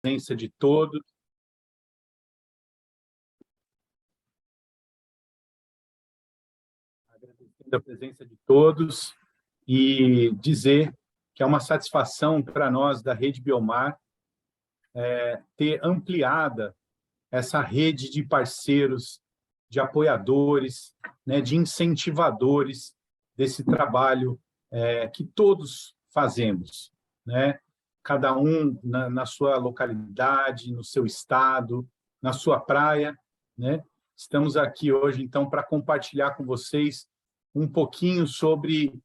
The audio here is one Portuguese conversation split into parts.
presença de todos. Agradecendo a presença de todos e dizer que é uma satisfação para nós da Rede Biomar ter ampliada essa rede de parceiros, de apoiadores, né, de incentivadores desse trabalho que todos fazemos, né? Cada um na sua localidade, no seu estado, na sua praia, né? Estamos aqui hoje, então, para compartilhar com vocês um pouquinho sobre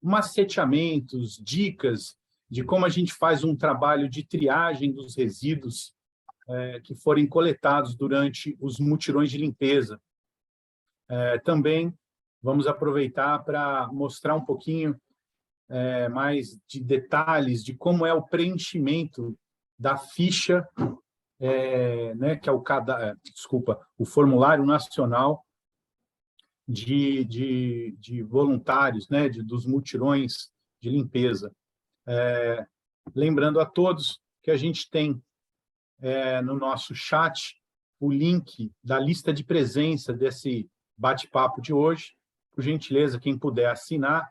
maceteamentos, dicas de como a gente faz um trabalho de triagem dos resíduos que forem coletados durante os mutirões de limpeza. Também vamos aproveitar para mostrar um pouquinho mais de detalhes de como é o preenchimento da ficha, né, que é o Formulário Nacional de voluntários, né, dos mutirões de limpeza. Lembrando a todos que a gente tem no nosso chat o link da lista de presença desse bate-papo de hoje. Por gentileza, quem puder assinar,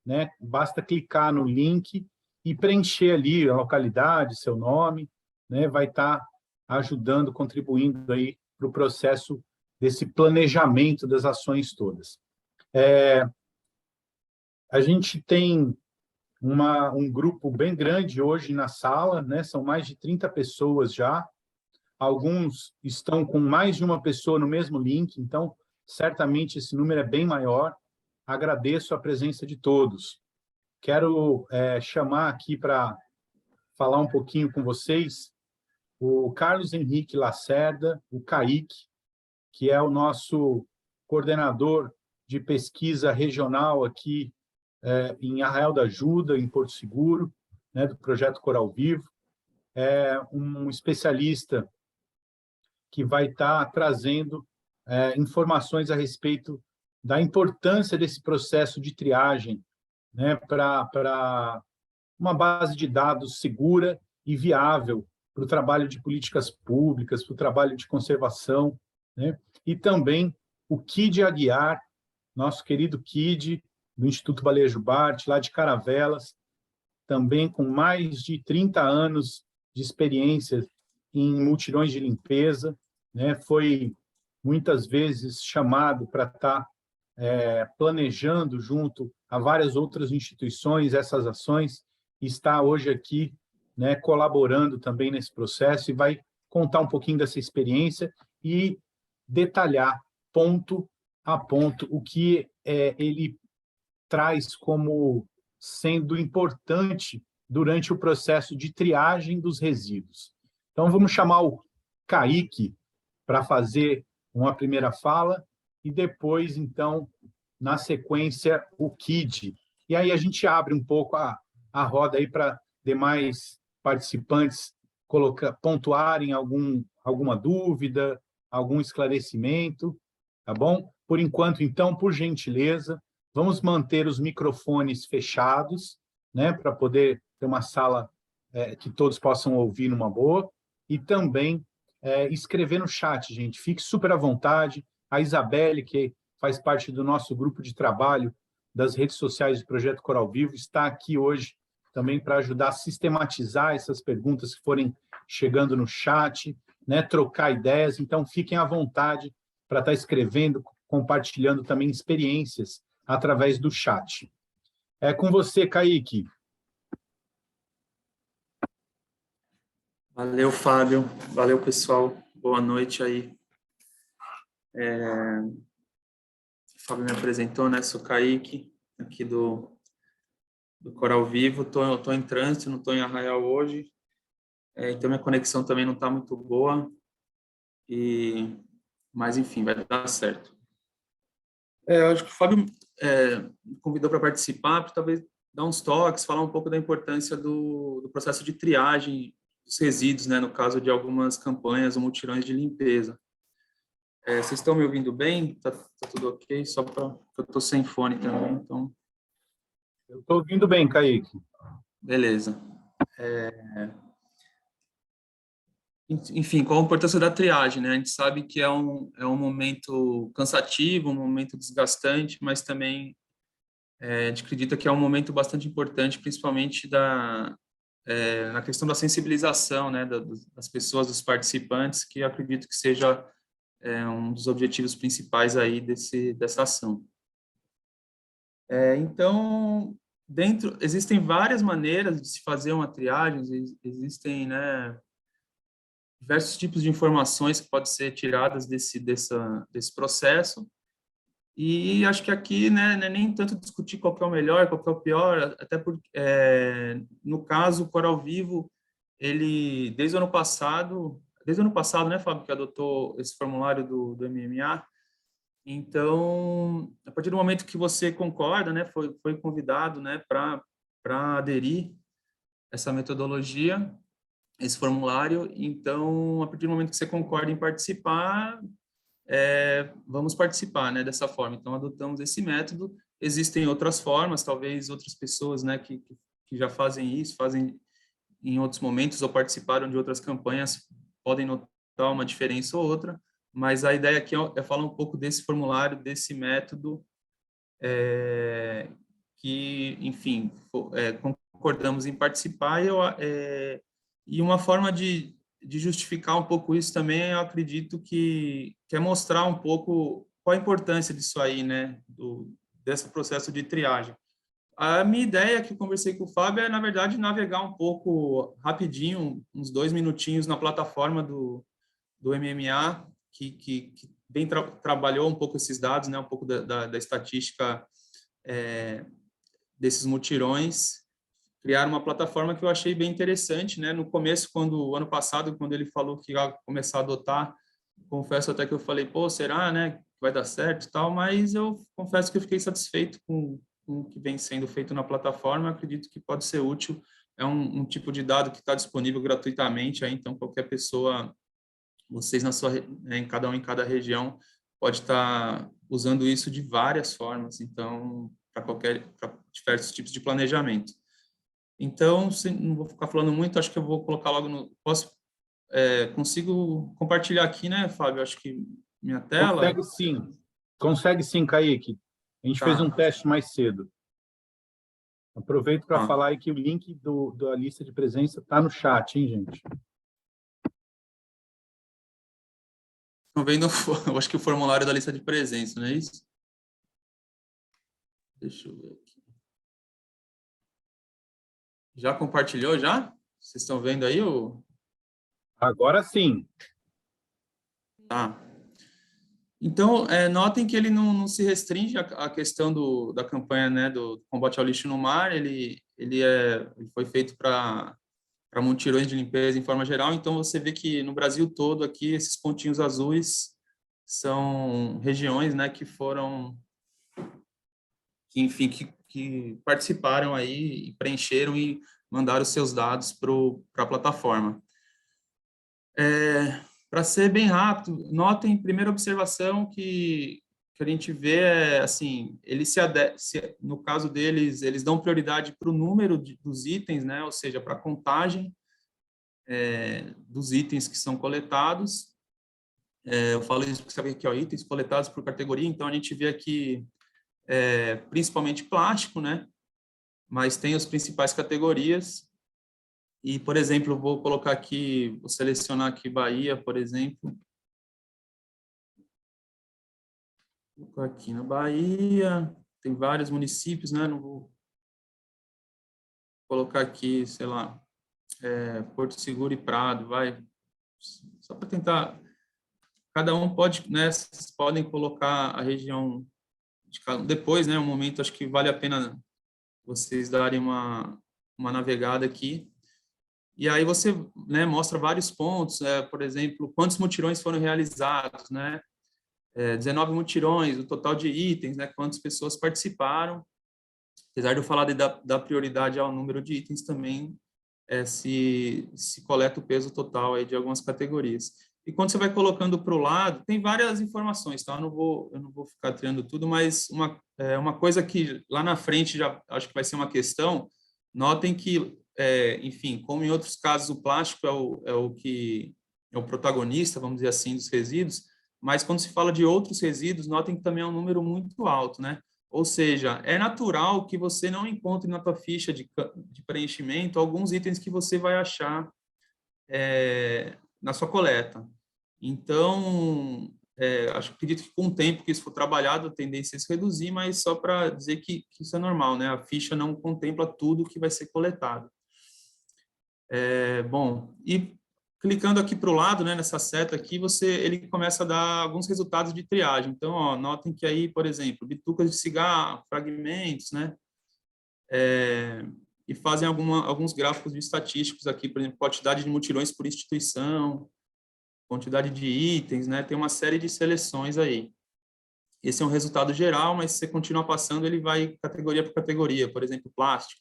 né, basta clicar no link e preencher ali a localidade, seu nome, né, vai estar ajudando, contribuindo aí para o processo desse planejamento das ações todas. A gente tem um grupo bem grande hoje na sala, né? São mais de 30 pessoas já. Alguns estão com mais de uma pessoa no mesmo link, então, certamente, esse número é bem maior. Agradeço a presença de todos. Quero chamar aqui para falar um pouquinho com vocês o Carlos Henrique Lacerda, o Kaique, que é o nosso coordenador de pesquisa regional aqui em Arraial da Ajuda, em Porto Seguro, né, do Projeto Coral Vivo. É um especialista que vai estar trazendo informações a respeito da importância desse processo de triagem, né, para uma base de dados segura e viável para o trabalho de políticas públicas, para o trabalho de conservação, né? E também o Kid Aguiar, nosso querido Kid, do Instituto Balejo Bart, lá de Caravelas, também com mais de 30 anos de experiência em mutirões de limpeza, né? Foi muitas vezes chamado para estar planejando junto a várias outras instituições essas ações, e está hoje aqui, né, colaborando também nesse processo, e vai contar um pouquinho dessa experiência e detalhar ponto a ponto o que ele traz como sendo importante durante o processo de triagem dos resíduos. Então, vamos chamar o Kaique para fazer uma primeira fala e depois, então, na sequência, o Kid. E aí a gente abre um pouco a roda aí para demais participantes pontuarem alguma dúvida, algum esclarecimento, tá bom? Por enquanto, então, por gentileza, vamos manter os microfones fechados, né, para poder ter uma sala que todos possam ouvir numa boa, e também escrever no chat, gente. Fique super à vontade. A Isabelle, que faz parte do nosso grupo de trabalho das redes sociais do Projeto Coral Vivo, está aqui hoje também para ajudar a sistematizar essas perguntas que forem chegando no chat, né, trocar ideias. Então, fiquem à vontade para estar escrevendo, compartilhando também experiências através do chat. É com você, Kaique. Valeu, Fábio. Valeu, pessoal. Boa noite aí. O Fábio me apresentou, né? Sou Kaique, aqui do Coral Vivo. Estou em trânsito, não estou em Arraial hoje. Então, minha conexão também não está muito boa. Mas, enfim, vai dar certo. Eu acho que o Fábio me convidou para participar, para talvez dar uns toques, falar um pouco da importância do processo de triagem dos resíduos, né, no caso de algumas campanhas ou mutirões de limpeza. Vocês estão me ouvindo bem? Tá tudo ok? Só para eu estou sem fone também, então... Eu estou ouvindo bem, Kaique. Beleza. enfim, qual a importância da triagem, né? A gente sabe que é um momento cansativo, um momento desgastante, mas também a gente acredita que é um momento bastante importante, principalmente na questão da sensibilização, né, das pessoas, dos participantes, que eu acredito que seja um dos objetivos principais aí dessa ação. Então, existem várias maneiras de se fazer uma triagem, existem, né, diversos tipos de informações que podem ser tiradas desse processo, e acho que aqui, né, não é nem tanto discutir qual que é o melhor, qual que é o pior, até porque, no caso, o Coral Vivo, ele, desde o ano passado, né, Fábio, que adotou esse formulário do MMA, então, a partir do momento que você concorda, né, foi convidado, né, para aderir essa metodologia, esse formulário, então, a partir do momento que você concorda em participar, vamos participar, né, dessa forma. Então, adotamos esse método. Existem outras formas, talvez outras pessoas, né, que já fazem isso, fazem em outros momentos ou participaram de outras campanhas, podem notar uma diferença ou outra, mas a ideia aqui é falar um pouco desse formulário, desse método, que, enfim, concordamos em participar, e uma forma de justificar um pouco isso também, eu acredito que é mostrar um pouco qual a importância disso aí, né, desse processo de triagem. A minha ideia, que eu conversei com o Fábio, é, na verdade, navegar um pouco rapidinho, uns 2 minutinhos na plataforma do MMA, que bem trabalhou um pouco esses dados, né, um pouco da estatística desses mutirões, criar uma plataforma que eu achei bem interessante, né? No começo, ano passado, quando ele falou que ia começar a adotar, confesso até que eu falei, pô, será, né, que vai dar certo e tal, mas eu confesso que eu fiquei satisfeito com o que vem sendo feito na plataforma, eu acredito que pode ser útil, é um tipo de dado que está disponível gratuitamente, aí, então qualquer pessoa, vocês em cada região, pode estar usando isso de várias formas, então, para diversos tipos de planejamento. Então, não vou ficar falando muito, acho que eu vou colocar logo no... consigo compartilhar aqui, né, Fábio? Acho que minha tela... Consegue sim. Consegue sim, Kaique. A gente fez um Tá. teste mais cedo. Aproveito para falar aí que o link da lista de presença está no chat, hein, gente? Estão vendo, eu acho que o formulário da lista de presença, não é isso? Deixa eu ver aqui. Já compartilhou, já? Vocês estão vendo aí o... Agora sim. Tá. Então, notem que ele não se restringe à questão da campanha, né, do combate ao lixo no mar, ele foi feito para mutirões de limpeza em forma geral, então você vê que no Brasil todo aqui, esses pontinhos azuis são regiões, né, que foram, enfim, que participaram aí, e preencheram e mandaram seus dados para a plataforma. Para ser bem rápido, notem, primeira observação que a gente vê é, assim, no caso deles, eles dão prioridade para o número dos itens, né, ou seja, para a contagem dos itens que são coletados. Eu falo isso porque sabe que ó, itens coletados por categoria, então a gente vê aqui principalmente plástico, né, mas tem as principais categorias. E, por exemplo, eu vou colocar aqui, vou selecionar aqui Bahia, por exemplo. Vou colocar aqui na Bahia, tem vários municípios, né? Não vou colocar aqui, sei lá, Porto Seguro e Prado, vai. Só para tentar. Cada um pode, né? Vocês podem colocar a região de cada, depois, né? Um momento, acho que vale a pena vocês darem uma navegada aqui. E aí você, né, mostra vários pontos, por exemplo, quantos mutirões foram realizados, né? 19 mutirões, o total de itens, né? Quantas pessoas participaram. Apesar de eu falar da prioridade ao número de itens, também se coleta o peso total aí de algumas categorias. E quando você vai colocando para o lado, tem várias informações, tá? Eu não vou ficar triando tudo, mas uma coisa que lá na frente já acho que vai ser uma questão, notem que, enfim, como em outros casos o plástico é o que é o protagonista, vamos dizer assim, dos resíduos, mas quando se fala de outros resíduos, notem que também é um número muito alto, né? Ou seja, é natural que você não encontre na tua ficha de preenchimento alguns itens que você vai achar na sua coleta. Então, acredito que com o tempo que isso for trabalhado, a tendência é se reduzir, mas só para dizer que isso é normal, né? A ficha não contempla tudo que vai ser coletado. Bom, e clicando aqui para o lado, né, nessa seta aqui, ele começa a dar alguns resultados de triagem. Então, ó, notem que aí, por exemplo, bitucas de cigarro, fragmentos, né? E fazem alguns gráficos estatísticos aqui, por exemplo, quantidade de mutirões por instituição, quantidade de itens, né? Tem uma série de seleções aí. Esse é um resultado geral, mas se você continuar passando, ele vai categoria por categoria, por exemplo, plástico.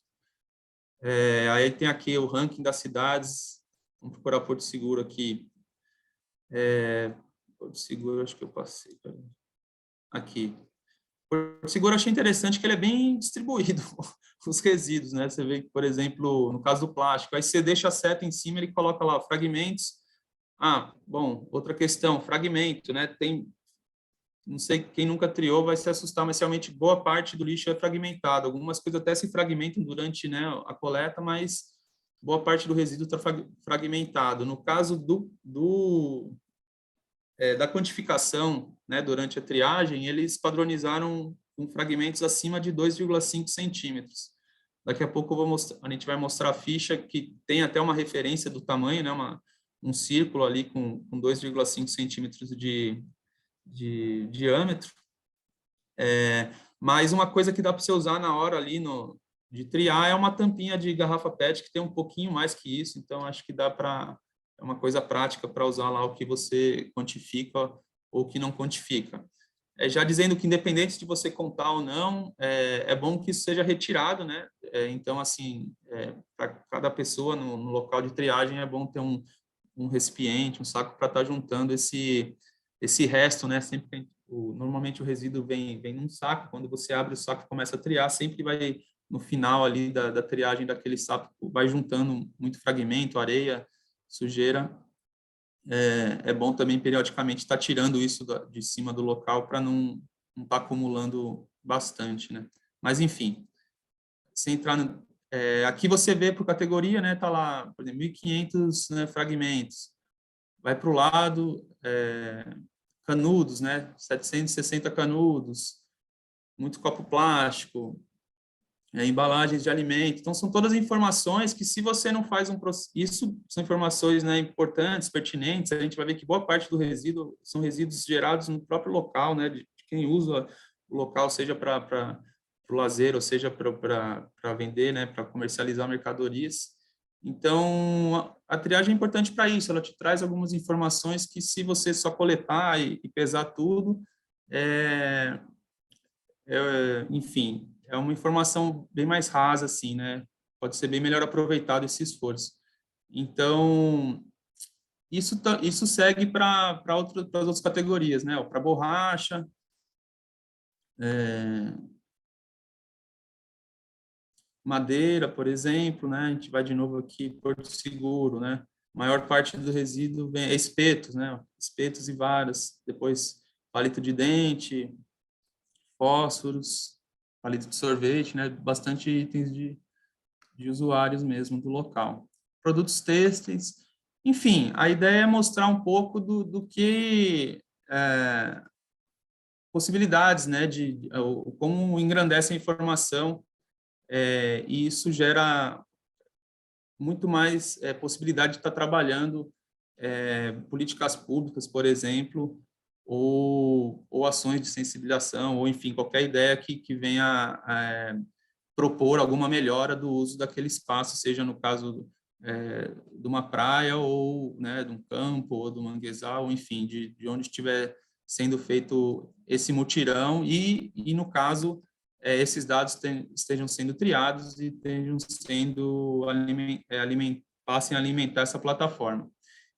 Aí tem aqui o ranking das cidades. Vamos procurar Porto Seguro aqui. Porto Seguro, acho que eu passei. Aqui. Porto Seguro, eu achei interessante que ele é bem distribuído, os resíduos, né? Você vê que, por exemplo, no caso do plástico, aí você deixa a seta em cima, ele coloca lá fragmentos. Bom, outra questão, fragmento, né? Não sei, quem nunca triou vai se assustar, mas realmente boa parte do lixo é fragmentado. Algumas coisas até se fragmentam durante, né, a coleta, mas boa parte do resíduo está fragmentado. No caso da quantificação, né, durante a triagem, eles padronizaram com fragmentos acima de 2,5 centímetros. Daqui a pouco a gente vai mostrar a ficha que tem até uma referência do tamanho, né, um círculo ali com 2,5 centímetros de diâmetro. Mas uma coisa que dá para você usar na hora ali de triar é uma tampinha de garrafa PET que tem um pouquinho mais que isso, então acho que dá para é uma coisa prática para usar lá o que você quantifica ou que não quantifica. Já dizendo que independente de você contar ou não, é bom que isso seja retirado, né? Então, assim, para cada pessoa no local de triagem é bom ter um recipiente, um saco para estar juntando esse resto, né? Sempre normalmente o resíduo vem num saco. Quando você abre o saco e começa a triar, sempre vai no final ali da triagem daquele saco, vai juntando muito fragmento, areia, sujeira. É bom também periodicamente estar tirando isso de cima do local para não estar acumulando bastante, né? Mas enfim, se entrar aqui você vê por categoria, né? Tá lá, por exemplo, 1.500, né, fragmentos. Vai para o lado, canudos, né? 760 canudos, muito copo plástico, embalagens de alimento. Então, são todas informações que, se você não faz isso são informações, né, importantes, pertinentes. A gente vai ver que boa parte do resíduo são resíduos gerados no próprio local, né, de quem usa o local, seja para o lazer, ou seja para vender, né, para comercializar mercadorias. Então, a triagem é importante para isso. Ela te traz algumas informações que, se você só coletar e pesar tudo, enfim, é uma informação bem mais rasa, assim, né? Pode ser bem melhor aproveitado esse esforço. Então, isso segue para as outras categorias, né? Para borracha, madeira, por exemplo, né? A gente vai de novo aqui, Porto Seguro, né? A maior parte do resíduo vem espetos, né? Espetos e varas, depois palito de dente, fósforos, palito de sorvete, né? Bastante itens de usuários mesmo do local. Produtos têxteis, enfim, a ideia é mostrar um pouco do que possibilidades, né, como engrandece a informação, e isso gera muito mais possibilidade de estar trabalhando políticas públicas, por exemplo, ou ações de sensibilização, ou, enfim, qualquer ideia que venha propor alguma melhora do uso daquele espaço, seja no caso de uma praia, ou, né, de um campo, ou do manguezal, ou, enfim, de onde estiver sendo feito esse mutirão, e no caso, esses dados estejam sendo triados e estejam sendo passem a alimentar essa plataforma.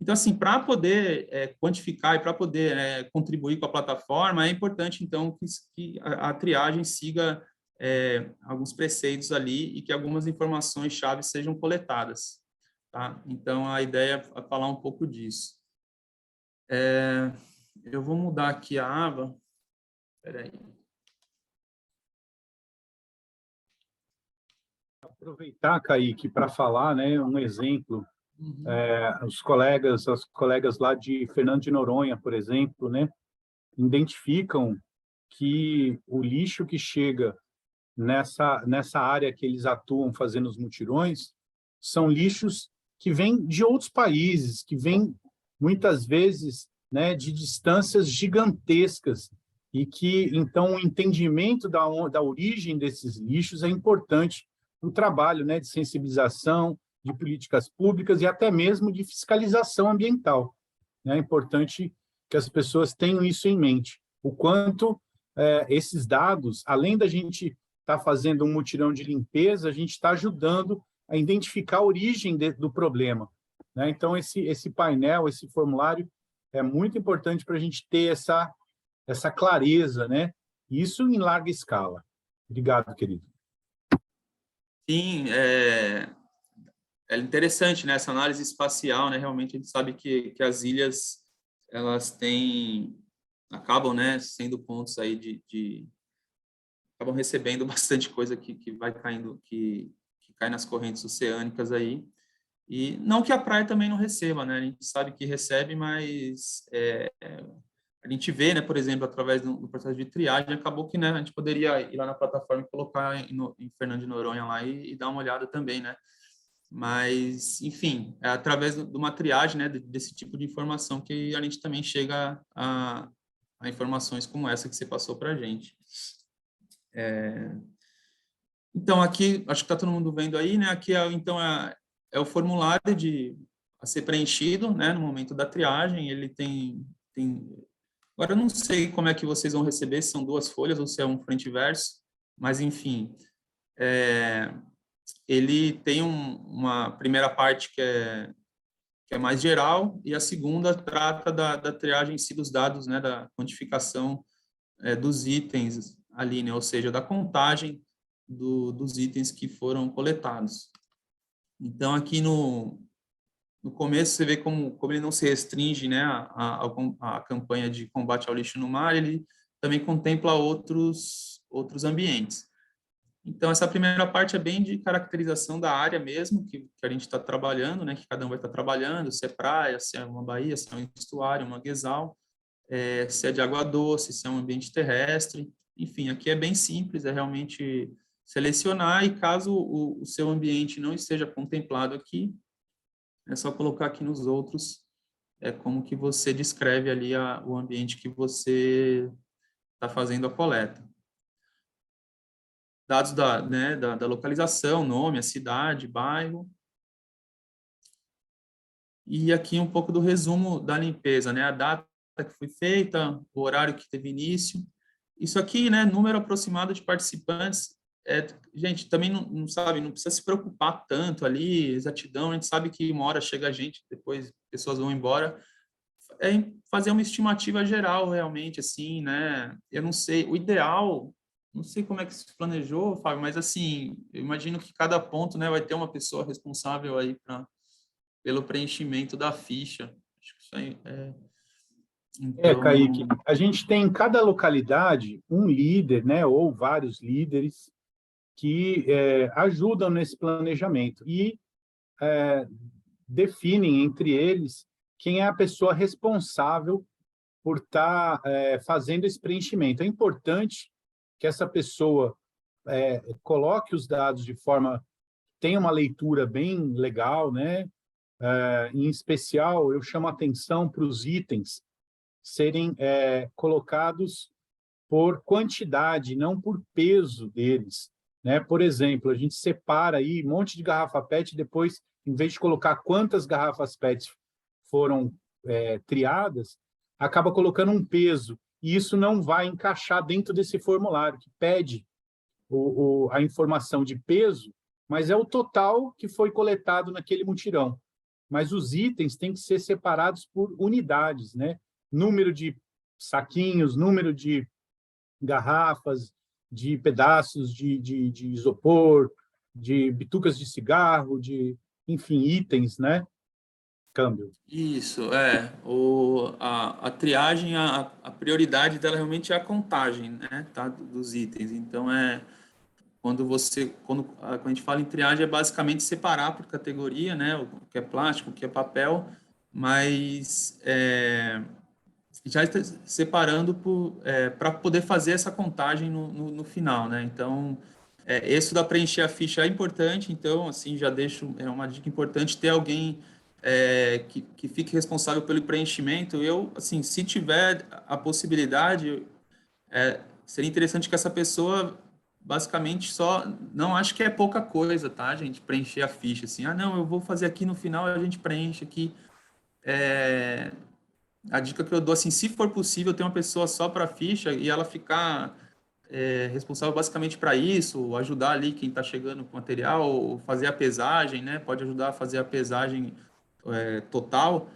Então, assim, para poder quantificar e para poder contribuir com a plataforma, é importante, então, que a triagem siga alguns preceitos ali e que algumas informações-chave sejam coletadas. Tá? Então, a ideia é falar um pouco disso. Eu vou mudar aqui a aba. Espera aí. Aproveitar, Kaique, para falar, né, um exemplo, as colegas lá de Fernando de Noronha, por exemplo, né, identificam que o lixo que chega nessa área que eles atuam fazendo os mutirões são lixos que vêm de outros países, que vêm muitas vezes, né, de distâncias gigantescas e que então o entendimento da origem desses lixos é importante para o trabalho, né, de sensibilização, de políticas públicas e até mesmo de fiscalização ambiental. É importante que as pessoas tenham isso em mente, o quanto esses dados, além da gente estar fazendo um mutirão de limpeza, a gente está ajudando a identificar a origem do problema, né? Então, esse painel, esse formulário é muito importante para a gente ter essa clareza, né? Isso em larga escala. Obrigado, querido. Sim, é interessante, né, essa análise espacial, né, realmente a gente sabe que as ilhas, elas acabam, né, sendo pontos aí acabam recebendo bastante coisa que vai caindo, que cai nas correntes oceânicas aí, e não que a praia também não receba, né, a gente sabe que recebe, mas a gente vê, né, por exemplo, através do processo de triagem, acabou que, né, a gente poderia ir lá na plataforma e colocar em Fernando de Noronha lá e dar uma olhada também, né, mas, enfim, é através de uma triagem, né, desse tipo de informação que a gente também chega a informações como essa que você passou para a gente. Então, aqui, acho que está todo mundo vendo aí, né, aqui, é o formulário a ser preenchido, né, no momento da triagem, ele tem. Agora, eu não sei como é que vocês vão receber, se são 2 folhas ou se é um frente e verso, mas, enfim, ele tem uma primeira parte que é mais geral, e a segunda trata da triagem em si dos dados, né, da quantificação dos itens ali, né, ou seja, da contagem dos itens que foram coletados. Então, aqui no começo, você vê como ele não se restringe, né, a campanha de combate ao lixo no mar, ele também contempla outros ambientes. Então, essa primeira parte é bem de caracterização da área mesmo, que a gente está trabalhando, né, que cada um vai estar trabalhando, se é praia, se é uma baía, se é um estuário, um manguezal, se é de água doce, se é um ambiente terrestre. Enfim, aqui é bem simples, é realmente selecionar, e caso o seu ambiente não esteja contemplado aqui, é só colocar aqui nos outros como que você descreve ali o ambiente que você está fazendo a coleta. Dados da localização, nome, a cidade, bairro. E aqui um pouco do resumo da limpeza, né? A data que foi feita, o horário que teve início. Isso aqui, né? Número aproximado de participantes. Gente, também não sabe, não precisa se preocupar tanto ali, exatidão. A gente sabe que uma hora chega a gente, depois pessoas vão embora. Fazer uma estimativa geral, realmente, assim, né? Eu não sei, o ideal, não sei como é que se planejou, Fábio, mas, assim, eu imagino que cada ponto, né, vai ter uma pessoa responsável aí pelo preenchimento da ficha. Acho que isso aí Kaique, então, a gente tem em cada localidade um líder, né, ou vários líderes que ajudam nesse planejamento e definem entre eles quem é a pessoa responsável por estar fazendo esse preenchimento. É importante que essa pessoa coloque os dados de forma tenha uma leitura bem legal, né? Em especial, eu chamo a atenção para os itens serem colocados por quantidade, não por peso deles, né? Por exemplo, a gente separa aí um monte de garrafa PET, depois, em vez de colocar quantas garrafas PET foram triadas, acaba colocando um peso, e isso não vai encaixar dentro desse formulário, que pede a informação de peso, mas é o total que foi coletado naquele mutirão. Mas os itens têm que ser separados por unidades, né? Número de saquinhos, número de garrafas, de pedaços de isopor, de bitucas de cigarro, enfim, itens, né? câmbio. Isso, a triagem, a prioridade dela realmente é a contagem, né, tá, dos itens. Então, quando a gente fala em triagem, é basicamente separar por categoria, né, o que é plástico, o que é papel, mas já está separando para poder fazer essa contagem no final, né? Então, isso da preencher a ficha é importante, então, assim, já deixo, é uma dica importante ter alguém que fique responsável pelo preenchimento. Eu, assim, se tiver a possibilidade, seria interessante que essa pessoa basicamente não acho que é pouca coisa, tá, gente, preencher a ficha, assim, não, eu vou fazer aqui no final, a gente preenche aqui, a dica que eu dou, assim, se for possível, ter uma pessoa só para ficha e ela ficar responsável basicamente para isso, ajudar ali quem está chegando com material, fazer a pesagem, né? Pode ajudar a fazer a pesagem total,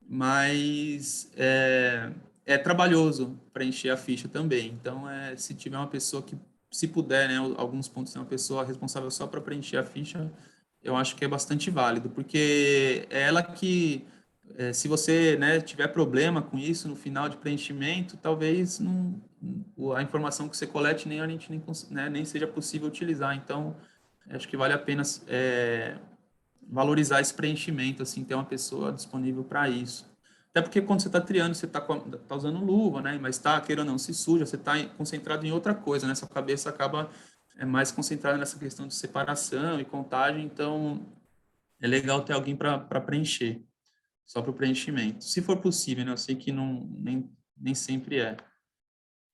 mas é trabalhoso preencher a ficha também. Então, se tiver uma pessoa que, se puder, né, alguns pontos, tem uma pessoa responsável só para preencher a ficha, eu acho que é bastante válido, porque é ela que se você, né, tiver problema com isso no final de preenchimento, talvez a informação que você colete nem a gente nem seja possível utilizar. Então, acho que vale a pena valorizar esse preenchimento, assim, ter uma pessoa disponível para isso. Até porque quando você está triando, você está usando luva, né? Mas está, queira ou não, se suja, você está concentrado em outra coisa, né? Sua cabeça acaba mais concentrada nessa questão de separação e contagem, então é legal ter alguém para preencher, só para o preenchimento. Se for possível, né? Eu sei que nem sempre é.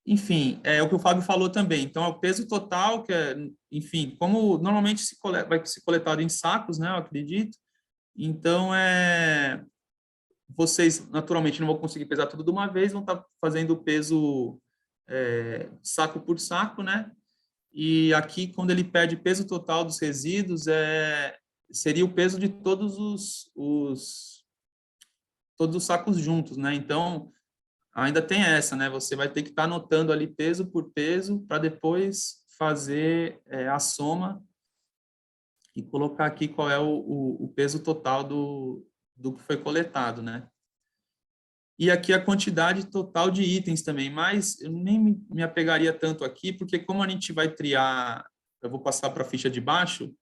Enfim, é o que o Fábio falou também. Então, é o peso total, enfim, como normalmente vai ser coletado em sacos, né? Eu acredito. Então, vocês naturalmente não vão conseguir pesar tudo de uma vez, vão estar fazendo o peso saco por saco, né? E aqui, quando ele pede peso total dos resíduos, seria o peso de todos os sacos juntos, né? Então, ainda tem essa, né? Você vai ter que estar anotando ali peso por peso para depois fazer a soma e colocar aqui qual é o peso total do que foi coletado, né? E aqui a quantidade total de itens também, mas eu nem me apegaria tanto aqui, porque como a gente vai triar, eu vou passar para a ficha de baixo,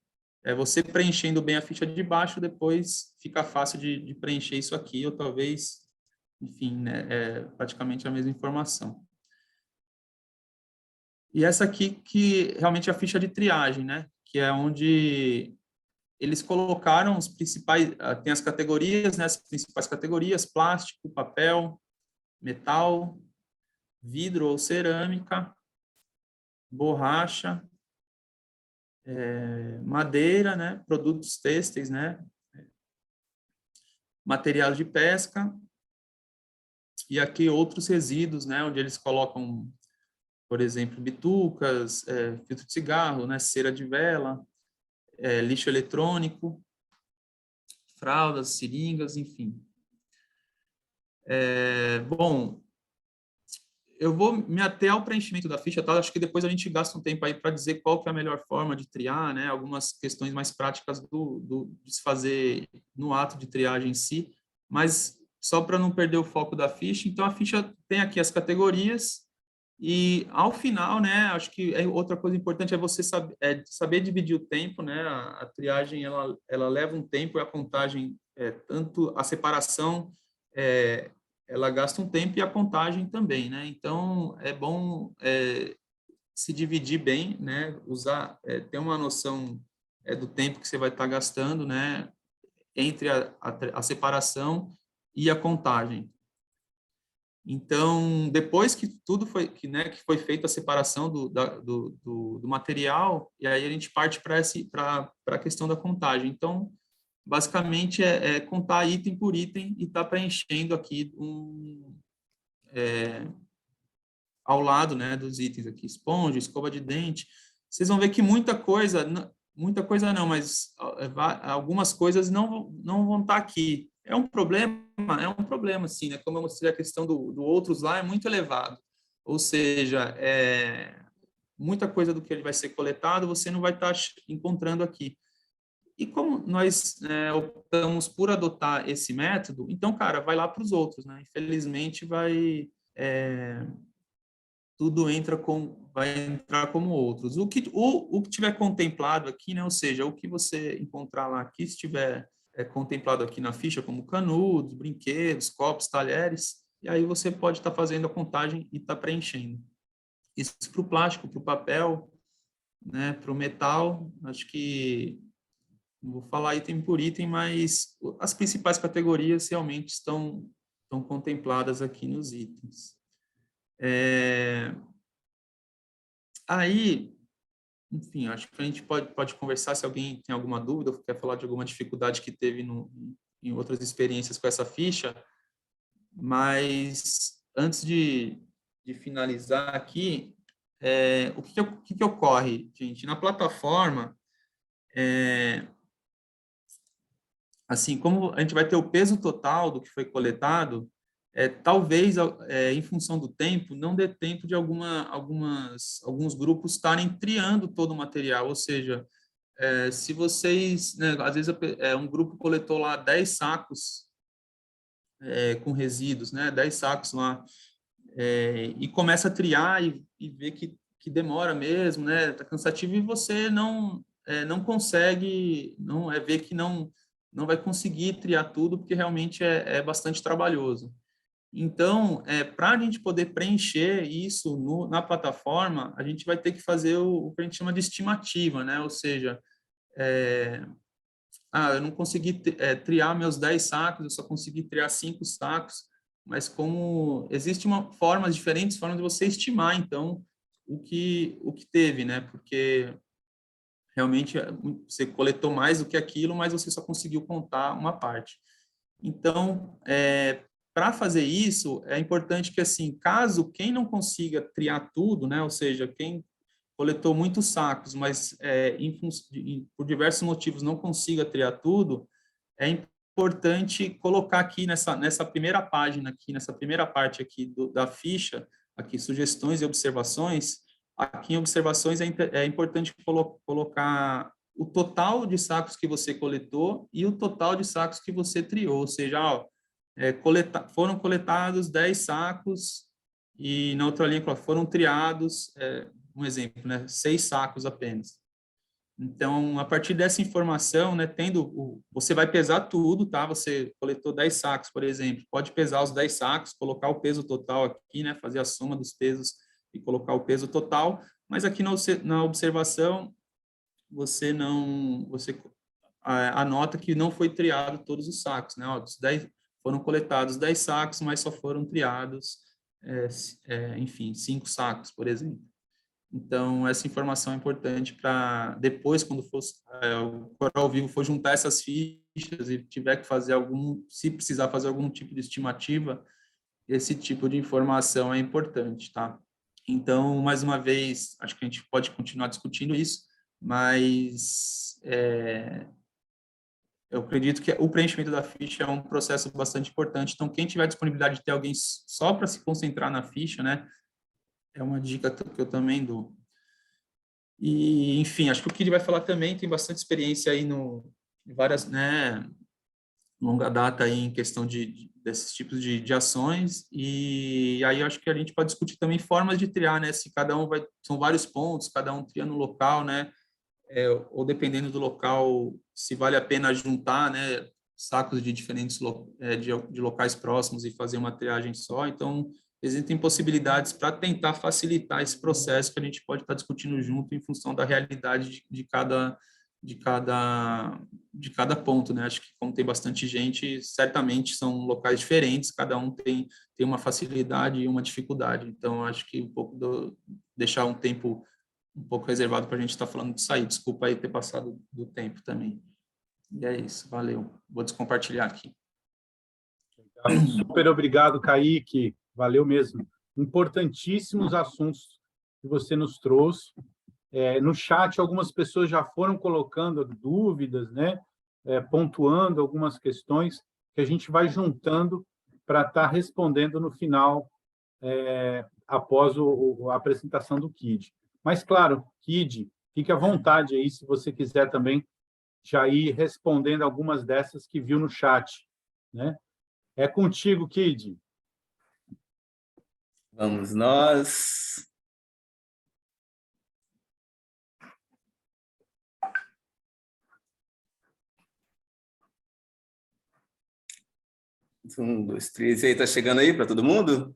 você preenchendo bem a ficha de baixo, depois fica fácil de preencher isso aqui, ou talvez, enfim, né, praticamente a mesma informação. E essa aqui que realmente é a ficha de triagem, né, que é onde eles colocaram os principais, tem as categorias, né, as principais categorias: plástico, papel, metal, vidro ou cerâmica, borracha, madeira, né, produtos têxteis, né, material de pesca, e aqui outros resíduos, né, onde eles colocam, por exemplo, bitucas, filtro de cigarro, né, cera de vela, lixo eletrônico, fraldas, seringas, enfim. Bom, eu vou me ater ao preenchimento da ficha, tá? Acho que depois a gente gasta um tempo aí para dizer qual que é a melhor forma de triar, né? Algumas questões mais práticas de se fazer no ato de triagem em si, mas só para não perder o foco da ficha. Então, a ficha tem aqui as categorias e, ao final, né? Acho que outra coisa importante é você saber dividir o tempo, né? A triagem, ela leva um tempo e a contagem, tanto a separação, ela gasta um tempo e a contagem também, né? Então, é bom se dividir bem, né? Ter uma noção do tempo que você vai estar gastando, né? Entre a separação e a contagem. Então, depois que tudo foi, que foi feita a separação do material, e aí a gente parte para a questão da contagem. Então, basicamente, contar item por item e estar preenchendo aqui ao lado, né, dos itens aqui, esponja, escova de dente. Vocês vão ver que muita coisa não, mas algumas coisas não vão estar aqui. É um problema, sim, né? Como eu mostrei, a questão do outros lá é muito elevado. Ou seja, muita coisa do que ele vai ser coletado você não vai estar encontrando aqui. E como nós optamos por adotar esse método, então, cara, vai lá para os outros, né? Infelizmente, tudo vai entrar como outros. O que tiver contemplado aqui, né? Ou seja, o que você encontrar lá aqui, se tiver contemplado aqui na ficha, como canudos, brinquedos, copos, talheres, e aí você pode estar fazendo a contagem e estar preenchendo. Isso para o plástico, para o papel, né? Para o metal, acho que não vou falar item por item, mas as principais categorias realmente estão contempladas aqui nos itens. Aí, enfim, acho que a gente pode conversar se alguém tem alguma dúvida ou quer falar de alguma dificuldade que teve em outras experiências com essa ficha, mas antes de finalizar aqui, o que ocorre, gente? Na plataforma, assim, como a gente vai ter o peso total do que foi coletado, talvez, em função do tempo, não dê tempo de alguns grupos estarem triando todo o material, ou seja, se vocês, né, às vezes um grupo coletou lá 10 sacos com resíduos, né, 10 sacos lá, e começa a triar e vê que demora mesmo, né, tá cansativo, e você não consegue, ver que não vai conseguir triar tudo, porque realmente é bastante trabalhoso. Então, para a gente poder preencher isso na plataforma, a gente vai ter que fazer o que a gente chama de estimativa, né? Ou seja, eu não consegui triar meus 10 sacos, eu só consegui triar 5 sacos, mas como existe diferentes formas de você estimar, então, o que teve, né? Porque realmente você coletou mais do que aquilo, mas você só conseguiu contar uma parte. Então, para fazer isso, é importante que, assim, caso quem não consiga triar tudo, né, ou seja, quem coletou muitos sacos, mas por diversos motivos não consiga triar tudo, é importante colocar aqui nessa primeira página, aqui, nessa primeira parte aqui da ficha, aqui, sugestões e observações. Aqui em observações é importante colocar o total de sacos que você coletou e o total de sacos que você triou, ou seja, foram coletados 10 sacos e na outra linha foram triados, um exemplo, né, 6 sacos apenas. Então, a partir dessa informação, né, você vai pesar tudo, tá? Você coletou 10 sacos, por exemplo, pode pesar os 10 sacos, colocar o peso total aqui, né, fazer a soma dos pesos e colocar o peso total, mas aqui na observação, você anota que não foi triado todos os sacos, né? Foram coletados 10 sacos, mas só foram triados, enfim, 5 sacos, por exemplo. Então, essa informação é importante para depois, quando o Coro ao Vivo for juntar essas fichas e tiver que fazer se precisar fazer algum tipo de estimativa, esse tipo de informação é importante, tá? Então, mais uma vez, acho que a gente pode continuar discutindo isso, mas eu acredito que o preenchimento da ficha é um processo bastante importante. Então, quem tiver disponibilidade de ter alguém só para se concentrar na ficha, né, é uma dica que eu também dou. E, enfim, acho que o Kid vai falar também, tem bastante experiência aí em várias, né, longa data aí em questão desses tipos de ações, e aí acho que a gente pode discutir também formas de triar, né, se cada um são vários pontos, cada um tria no local, né, ou dependendo do local, se vale a pena juntar, né, sacos de diferentes de locais próximos e fazer uma triagem só. Então, existem possibilidades para tentar facilitar esse processo que a gente pode estar discutindo junto em função da realidade de cada ponto, né? Acho que como tem bastante gente, certamente são locais diferentes, cada um tem uma facilidade e uma dificuldade. Então, acho que deixar um tempo um pouco reservado para a gente estar falando disso aí. Desculpa aí ter passado do tempo também. E é isso, valeu. Vou descompartilhar aqui. Super obrigado, Kaique. Valeu mesmo. Importantíssimos assuntos que você nos trouxe. No chat, algumas pessoas já foram colocando dúvidas, né? Pontuando algumas questões que a gente vai juntando para estar respondendo no final, após a apresentação do KID. Mas, claro, KID, fique à vontade aí, se você quiser também já ir respondendo algumas dessas que viu no chat, né? É contigo, Kid. Vamos nós. Um, dois, três. E aí, tá chegando aí para todo mundo?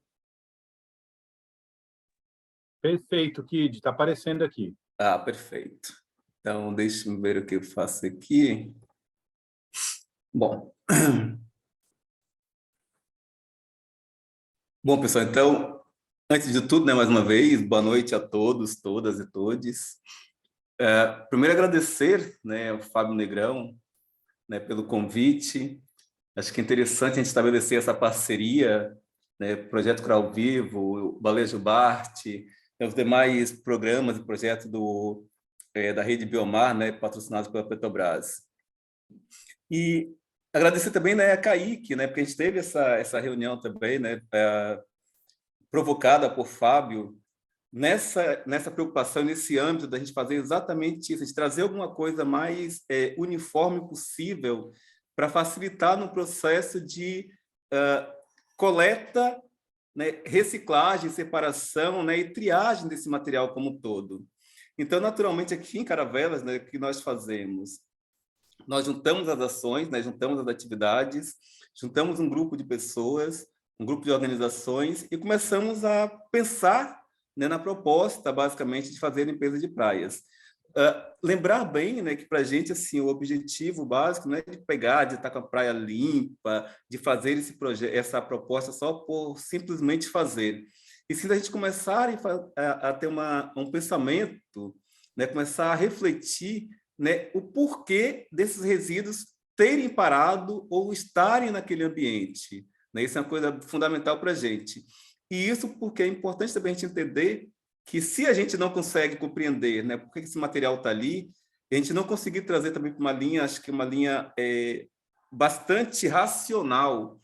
Perfeito, Kid. Está aparecendo aqui. Ah, perfeito. Então, deixa-me ver o que eu faço aqui. Bom. Bom, pessoal, então, antes de tudo, né, mais uma vez, boa noite a todos, todas e todes. Primeiro, agradecer, né, ao Fábio Negrão, né, pelo convite. Acho que é interessante a gente estabelecer essa parceria, né, Projeto Coral Vivo, o Balejo Bart, né, os demais programas e projetos da Rede Biomar, né, patrocinados pela Petrobras. E agradecer também, né, a Kaique, né, porque a gente teve essa reunião também, né, provocada por Fábio, nessa preocupação, nesse âmbito da gente fazer exatamente isso, de trazer alguma coisa mais uniforme possível para facilitar no processo de coleta, né, reciclagem, separação, né, e triagem desse material como um todo. Então, naturalmente, aqui em Caravelas, né, o que nós fazemos? Nós juntamos as ações, né, juntamos as atividades, juntamos um grupo de pessoas, um grupo de organizações e começamos a pensar, né, na proposta, basicamente, de fazer limpeza de praias. Lembrar bem, né, que para a gente assim, o objetivo básico não é de pegar, de estar com a praia limpa, de fazer essa proposta só por simplesmente fazer. E sim, a gente começar a ter um pensamento, né, começar a refletir, né, o porquê desses resíduos terem parado ou estarem naquele ambiente. Né? Isso é uma coisa fundamental para a gente. E isso porque é importante também a gente entender que se a gente não consegue compreender, né, por que esse material está ali, a gente não conseguir trazer também para uma linha, acho que uma linha bastante racional,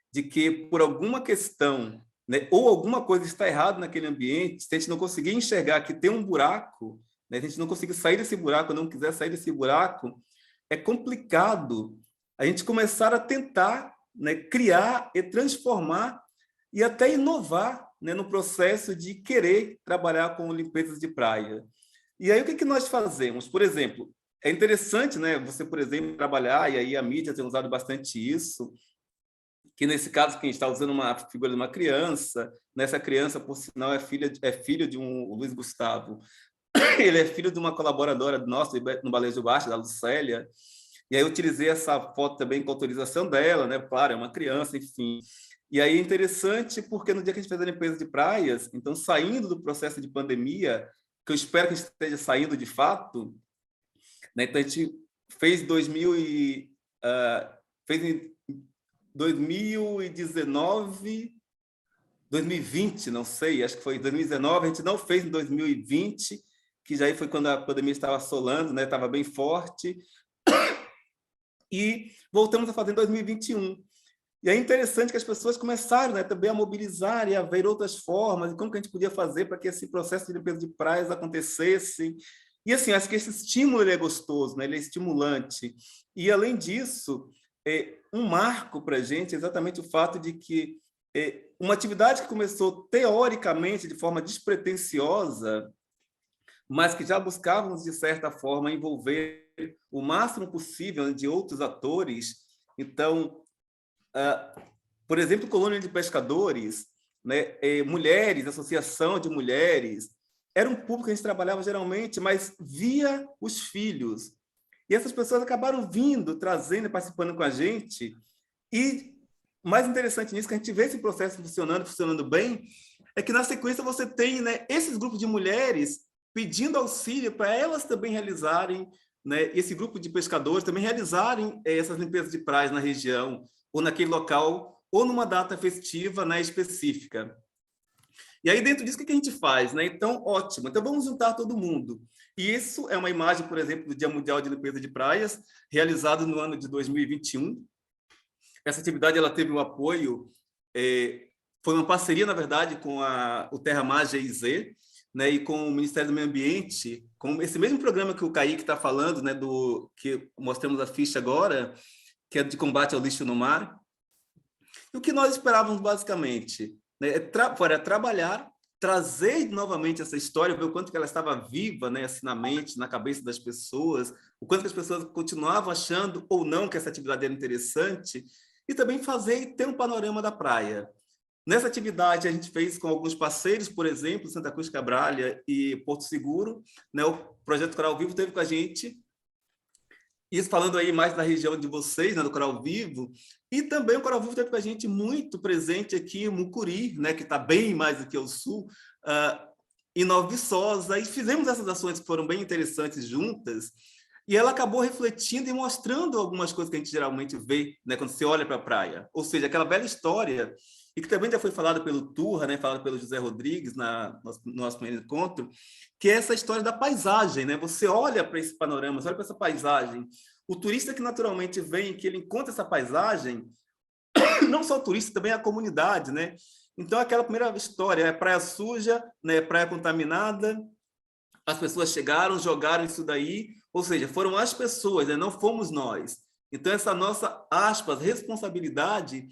de que por alguma questão, né, ou alguma coisa está errada naquele ambiente, se a gente não conseguir enxergar que tem um buraco, né, se a gente não conseguir sair desse buraco, não quiser sair desse buraco, é complicado a gente começar a tentar, né, criar e transformar e até inovar, né, no processo de querer trabalhar com limpezas de praia. E aí, o que nós fazemos? Por exemplo, é interessante, né, você, por exemplo, trabalhar, e aí a mídia tem usado bastante isso, que nesse caso, quem está usando uma figura de uma criança, nessa criança, por sinal, é filho de um Luiz Gustavo, ele é filho de uma colaboradora nossa no Balejo Baixo, da Lucélia, e aí eu utilizei essa foto também com autorização dela, né? Claro, é uma criança, enfim. E aí é interessante porque no dia que a gente fez a limpeza de praias, então saindo do processo de pandemia, que eu espero que a gente esteja saindo de fato, né? Então a gente fez fez em 2019, 2020, não sei, acho que foi em 2019, a gente não fez em 2020, que já foi quando a pandemia estava assolando, né? Estava bem forte, e voltamos a fazer em 2021. E é interessante que as pessoas começaram, né, também a mobilizar e a ver outras formas, e como que a gente podia fazer para que esse processo de limpeza de praias acontecesse. E assim, acho que esse estímulo ele é gostoso, né? Ele é estimulante. E, além disso, um marco para a gente é exatamente o fato de que uma atividade que começou teoricamente de forma despretensiosa, mas que já buscávamos, de certa forma, envolver o máximo possível de outros atores. Então, por exemplo, colônia de pescadores, né, mulheres, associação de mulheres, era um público que a gente trabalhava geralmente, mas via os filhos. E essas pessoas acabaram vindo, trazendo, participando com a gente. E mais interessante nisso, que a gente vê esse processo funcionando bem, é que na sequência você tem, né, esses grupos de mulheres pedindo auxílio para elas também realizarem, né, esse grupo de pescadores também realizarem essas limpezas de praias na região, ou naquele local, ou numa data festiva, né, específica. E aí, dentro disso, o que a gente faz? Né? Então, ótimo. Então, vamos juntar todo mundo. E isso é uma imagem, por exemplo, do Dia Mundial de Limpeza de Praias, realizado no ano de 2021. Essa atividade ela teve um apoio, foi uma parceria, na verdade, com o Terra Mar GIZ, né, e com o Ministério do Meio Ambiente, com esse mesmo programa que o Kaique está falando, né, que mostramos a ficha agora, que é de combate ao lixo no mar. E o que nós esperávamos, basicamente, né, era trabalhar, trazer novamente essa história, ver o quanto que ela estava viva, né, assim, na mente, na cabeça das pessoas, o quanto que as pessoas continuavam achando ou não que essa atividade era interessante, e também fazer e ter um panorama da praia. Nessa atividade, a gente fez com alguns parceiros, por exemplo, Santa Cruz Cabralha e Porto Seguro, né, o Projeto Coral Vivo teve com a gente, isso falando aí mais da região de vocês, né, do Coral Vivo, e também o Coral Vivo teve com a gente muito presente aqui em Mucuri, né, que está bem mais do que o sul, em Nova Viçosa, e fizemos essas ações que foram bem interessantes juntas, e ela acabou refletindo e mostrando algumas coisas que a gente geralmente vê, né, quando você olha para a praia. Ou seja, aquela velha história, e que também já foi falada pelo Turra, né, falada pelo José Rodrigues no nosso primeiro encontro, que é essa história da paisagem, né? Você olha para esse panorama, você olha para essa paisagem. O turista que naturalmente vem, que ele encontra essa paisagem, não só o turista, também a comunidade, né? Então, aquela primeira história, é praia suja, né, praia contaminada, as pessoas chegaram, jogaram isso daí, ou seja, foram as pessoas, né, não fomos nós. Então, essa nossa, aspas, responsabilidade,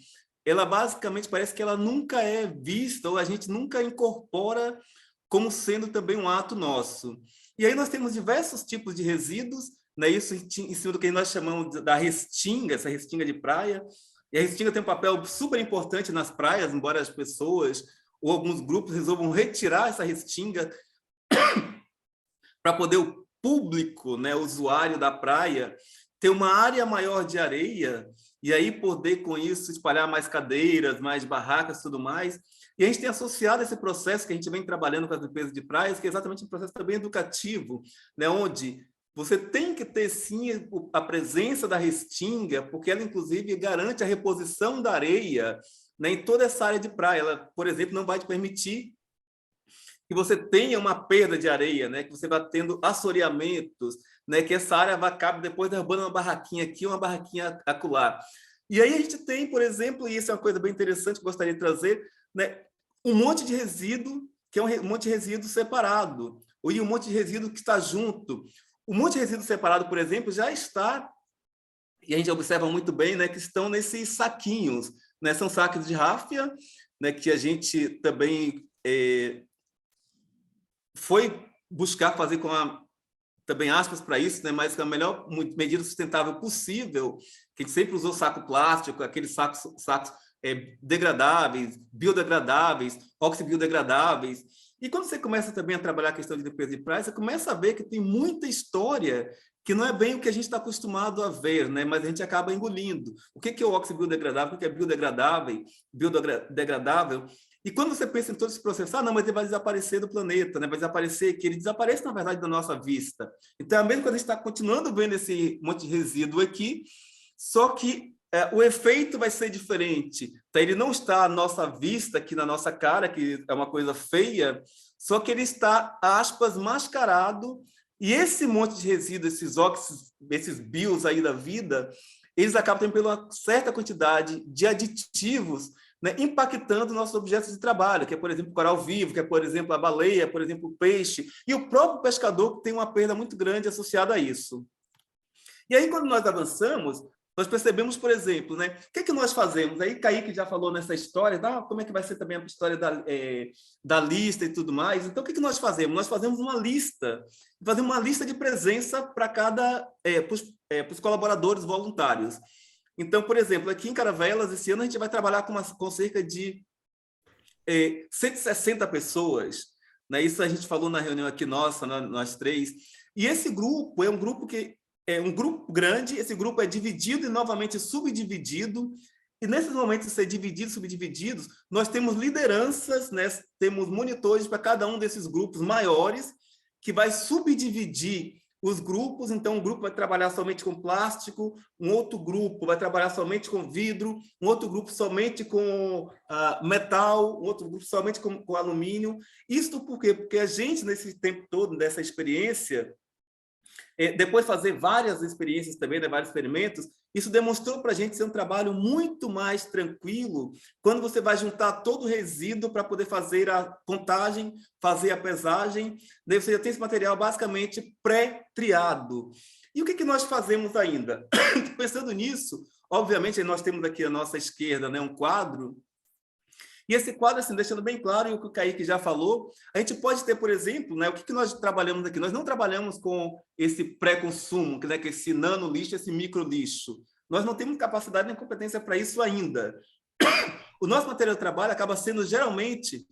ela basicamente parece que ela nunca é vista, ou a gente nunca incorpora como sendo também um ato nosso. E aí nós temos diversos tipos de resíduos, né, isso em cima do que nós chamamos da restinga, essa restinga de praia, e a restinga tem um papel super importante nas praias, embora as pessoas ou alguns grupos resolvam retirar essa restinga para poder o público, né, usuário da praia, ter uma área maior de areia e aí poder, com isso, espalhar mais cadeiras, mais barracas e tudo mais. E a gente tem associado esse processo que a gente vem trabalhando com as limpezas de praias, que é exatamente um processo também educativo, né, onde você tem que ter, sim, a presença da restinga, porque ela, inclusive, garante a reposição da areia, né, em toda essa área de praia. Ela, por exemplo, não vai te permitir que você tenha uma perda de areia, né, que você vá tendo assoreamentos, né, que essa área vai acabar depois derrubando uma barraquinha aqui, uma barraquinha acolá. E aí a gente tem, por exemplo, e isso é uma coisa bem interessante que eu gostaria de trazer, né, um monte de resíduo, que é um monte de resíduo separado, ou um monte de resíduo que está junto. O monte de resíduo separado, por exemplo, já está, e a gente observa muito bem, né, que estão nesses saquinhos, né, são sacos de ráfia, né, que a gente também foi buscar fazer também aspas para isso, né, mas com a melhor medida sustentável possível, que a gente sempre usou saco plástico, aqueles sacos degradáveis, biodegradáveis, oxibiodegradáveis. E quando você começa também a trabalhar a questão de limpeza de praia, você começa a ver que tem muita história que não é bem o que a gente está acostumado a ver, né? Mas a gente acaba engolindo. O que é o oxibiodegradável? O que é biodegradável? E quando você pensa em todo esse processo, não, mas ele vai desaparecer do planeta, né? Vai desaparecer, que ele desaparece, na verdade, da nossa vista. Então, mesmo quando a gente está continuando vendo esse monte de resíduo aqui, só que o efeito vai ser diferente. Então, ele não está à nossa vista, aqui na nossa cara, que é uma coisa feia, só que ele está, aspas, mascarado, e esse monte de resíduos, esses óxidos, esses bios aí da vida, eles acabam tendo pela certa quantidade de aditivos, né, impactando nossos objetos de trabalho, que é, por exemplo, o coral vivo, que é, por exemplo, a baleia, por exemplo, o peixe, e o próprio pescador que tem uma perda muito grande associada a isso. E aí, quando nós avançamos, nós percebemos, por exemplo, né, o que nós fazemos? Aí Kaique já falou nessa história, como é que vai ser também a história da lista e tudo mais. Então, o que nós fazemos? Nós fazemos uma lista de presença para para os colaboradores voluntários. Então, por exemplo, aqui em Caravelas, esse ano a gente vai trabalhar com cerca de 160 pessoas, né? Isso a gente falou na reunião aqui nossa, nós três. E esse grupo é um grupo que é um grupo grande, esse grupo é dividido e novamente subdividido, e nesses momentos de ser divididos, subdivididos, nós temos lideranças, né? Temos monitores para cada um desses grupos maiores, que vai subdividir os grupos. Então, um grupo vai trabalhar somente com plástico, um outro grupo vai trabalhar somente com vidro, um outro grupo somente com metal, um outro grupo somente com alumínio. Isso por quê? Porque a gente, nesse tempo todo, dessa experiência, depois fazer várias experiências também, né, vários experimentos, isso demonstrou para a gente ser um trabalho muito mais tranquilo quando você vai juntar todo o resíduo para poder fazer a contagem, fazer a pesagem, daí você já tem esse material basicamente pré-triado. E o que nós fazemos ainda? Pensando nisso, obviamente, nós temos aqui à nossa esquerda, né, um quadro. E esse quadro, assim, deixando bem claro, e o que o Kaique já falou, a gente pode ter, por exemplo, né, o que nós trabalhamos aqui? Nós não trabalhamos com esse pré-consumo, né, que é esse nano lixo, esse micro lixo. Nós não temos capacidade nem competência para isso ainda. O nosso material de trabalho acaba sendo, geralmente,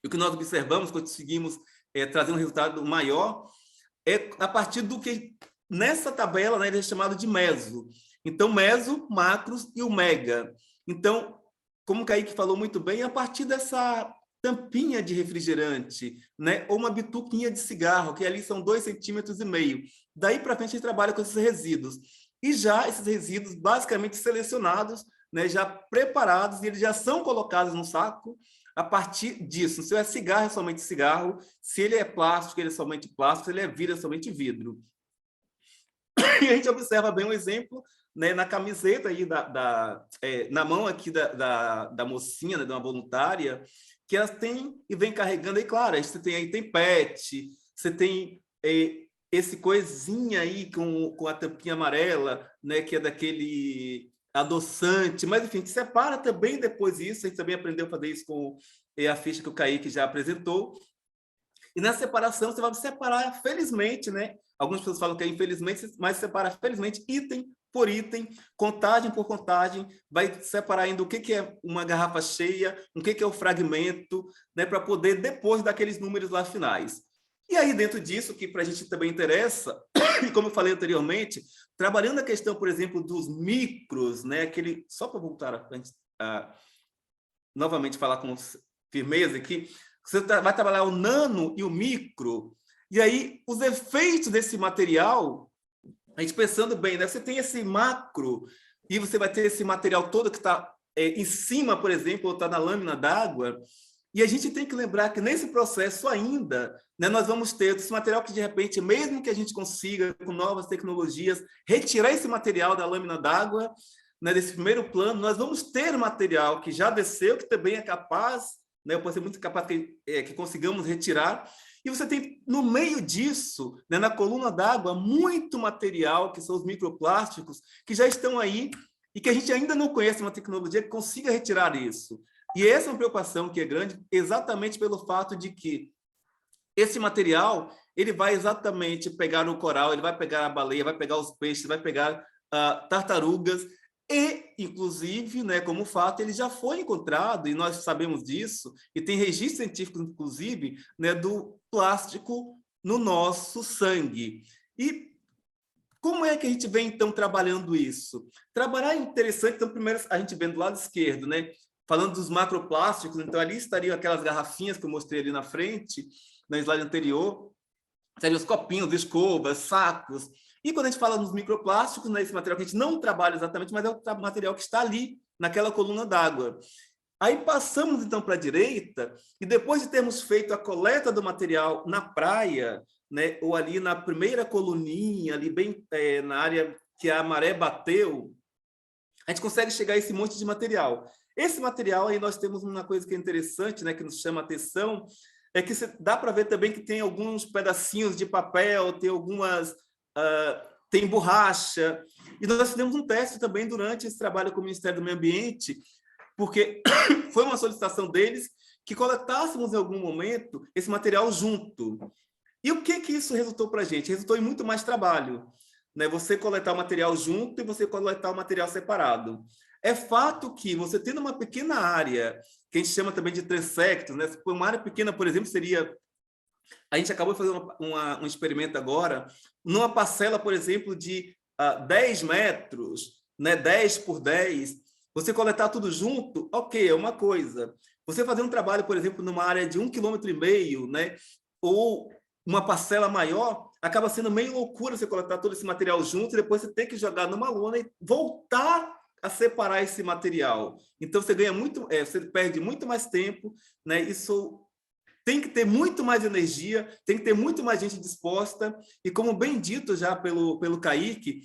o que nós observamos, conseguimos trazer um resultado maior, é a partir do que, nessa tabela, né, ele é chamado de meso. Então, meso, macros e o mega. Então, como o Kaique falou muito bem, a partir dessa tampinha de refrigerante, né, ou uma bituquinha de cigarro, que ali são 2,5 centímetros. Daí para frente, a gente trabalha com esses resíduos. E já esses resíduos basicamente selecionados, né, já preparados, e eles já são colocados no saco a partir disso. Se é cigarro, é somente cigarro. Se ele é plástico, ele é somente plástico. Se ele é vidro, é somente vidro. E a gente observa bem um exemplo, né, na camiseta aí na mão aqui da mocinha, né, de uma voluntária, que elas têm e vem carregando aí, claro, você tem aí, tem PET, você tem esse coisinha aí com a tampinha amarela, né, que é daquele adoçante, mas enfim, que separa também depois isso, a gente também aprendeu a fazer isso com a ficha que o Kaique já apresentou. E na separação, você vai separar, felizmente, né? Algumas pessoas falam que é infelizmente, mas separa, felizmente, item por item, contagem por contagem, vai separar ainda o que é uma garrafa cheia, o que é o fragmento, né? Para poder, depois daqueles números lá finais. E aí, dentro disso, que para a gente também interessa, e como eu falei anteriormente, trabalhando a questão, por exemplo, dos micros, né? Só para voltar novamente falar com firmeza aqui, você vai trabalhar o nano e o micro, e aí os efeitos desse material, a gente pensando bem, né? Você tem esse macro, e você vai ter esse material todo que está em cima, por exemplo, ou está na lâmina d'água, e a gente tem que lembrar que nesse processo ainda, né, nós vamos ter esse material que, de repente, mesmo que a gente consiga, com novas tecnologias, retirar esse material da lâmina d'água, né, desse primeiro plano, nós vamos ter material que já desceu, que também é capaz, né, pode ser muito capaz que consigamos retirar, e você tem, no meio disso, né, na coluna d'água, muito material, que são os microplásticos, que já estão aí, e que a gente ainda não conhece uma tecnologia que consiga retirar isso. E essa é uma preocupação que é grande, exatamente pelo fato de que esse material, ele vai exatamente pegar o coral, ele vai pegar a baleia, vai pegar os peixes, vai pegar tartarugas, e, inclusive, né, como fato, ele já foi encontrado, e nós sabemos disso, e tem registro científico, inclusive, né, do plástico no nosso sangue. E como é que a gente vem, então, trabalhando isso? Trabalhar é interessante, então, primeiro, a gente vem do lado esquerdo, né, falando dos macroplásticos, então, ali estariam aquelas garrafinhas que eu mostrei ali na frente, na slide anterior, estariam os copinhos, escovas, sacos. E quando a gente fala nos microplásticos, né, esse material que a gente não trabalha exatamente, mas é o material que está ali, naquela coluna d'água. Aí passamos, então, para a direita, e depois de termos feito a coleta do material na praia, né, ou ali na primeira coluninha, ali bem na área que a maré bateu, a gente consegue chegar a esse monte de material. Esse material aí nós temos uma coisa que é interessante, né, que nos chama a atenção, é que dá para ver também que tem alguns pedacinhos de papel, tem algumas... tem borracha, e nós fizemos um teste também durante esse trabalho com o Ministério do Meio Ambiente, porque foi uma solicitação deles que coletássemos em algum momento esse material junto. E o que isso resultou para a gente? Resultou em muito mais trabalho, né? Você coletar o material junto e você coletar o material separado. É fato que você tendo uma pequena área, que a gente chama também de transectos, né? Uma área pequena, por exemplo, seria... A gente acabou de fazer um experimento agora, numa parcela, por exemplo, de 10 metros, né, 10 por 10, você coletar tudo junto, ok, é uma coisa. Você fazer um trabalho, por exemplo, numa área de 1,5 km, né, ou uma parcela maior, acaba sendo meio loucura você coletar todo esse material junto e depois você ter que jogar numa lona e voltar a separar esse material. Então, você ganha muito, você perde muito mais tempo, né? Isso tem que ter muito mais energia, tem que ter muito mais gente disposta, e como bem dito já pelo Kaique,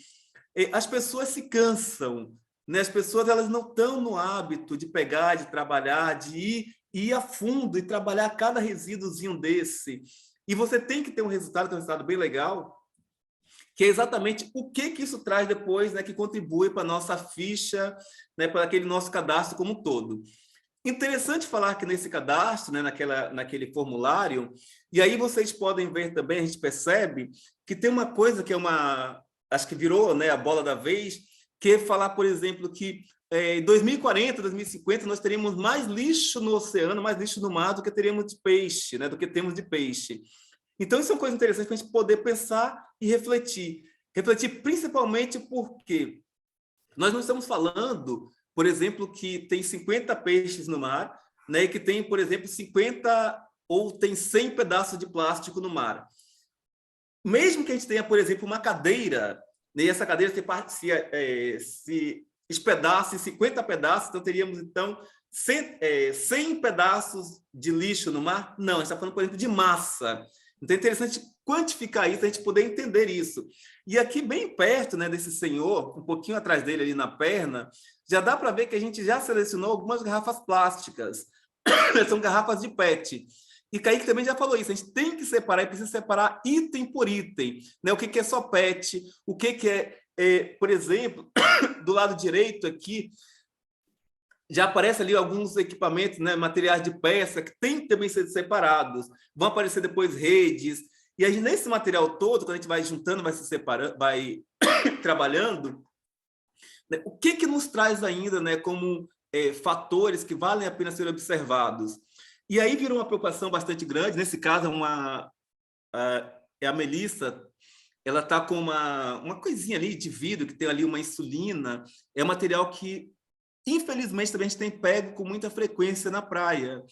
as pessoas se cansam, né? As pessoas elas não estão no hábito de pegar, de trabalhar, de ir a fundo e trabalhar cada resíduozinho desse. E você tem que ter um resultado, que é um resultado bem legal, que é exatamente o que isso traz depois, né, que contribui para a nossa ficha, né, para aquele nosso cadastro como um todo. Interessante falar que nesse cadastro, né, naquele formulário, e aí vocês podem ver também, a gente percebe que tem uma coisa que acho que virou, né, a bola da vez, que é falar, por exemplo, que em 2040, 2050, nós teríamos mais lixo no oceano, mais lixo no mar do que teríamos de peixe, né, do que temos de peixe. Então, isso é uma coisa interessante para a gente poder pensar e refletir. Refletir principalmente porque nós não estamos falando, por exemplo, que tem 50 peixes no mar, né, e que tem, por exemplo, 50 ou tem 100 pedaços de plástico no mar. Mesmo que a gente tenha, por exemplo, uma cadeira, né, e essa cadeira se espedaça em 50 pedaços, então teríamos, então, 100 pedaços de lixo no mar? Não, a gente está falando, por exemplo, de massa. Então é interessante quantificar isso, a gente poder entender isso. E aqui bem perto, né, desse senhor, um pouquinho atrás dele ali na perna, já dá para ver que a gente já selecionou algumas garrafas plásticas. São garrafas de PET. E Kaique também já falou isso, a gente tem que separar, e precisa separar item por item. Né? O que é só PET, o que por exemplo, do lado direito aqui, já aparece ali alguns equipamentos, né, materiais de peça, que tem que também ser separados. Vão aparecer depois redes. E aí, nesse material todo, quando a gente vai juntando, vai se separando, vai trabalhando, né, o que nos traz ainda, né, como fatores que valem a pena ser observados? E aí virou uma preocupação bastante grande. Nesse caso, a Melissa, ela está com uma coisinha ali de vidro, que tem ali uma insulina. É um material que, infelizmente, também a gente tem pego com muita frequência na praia.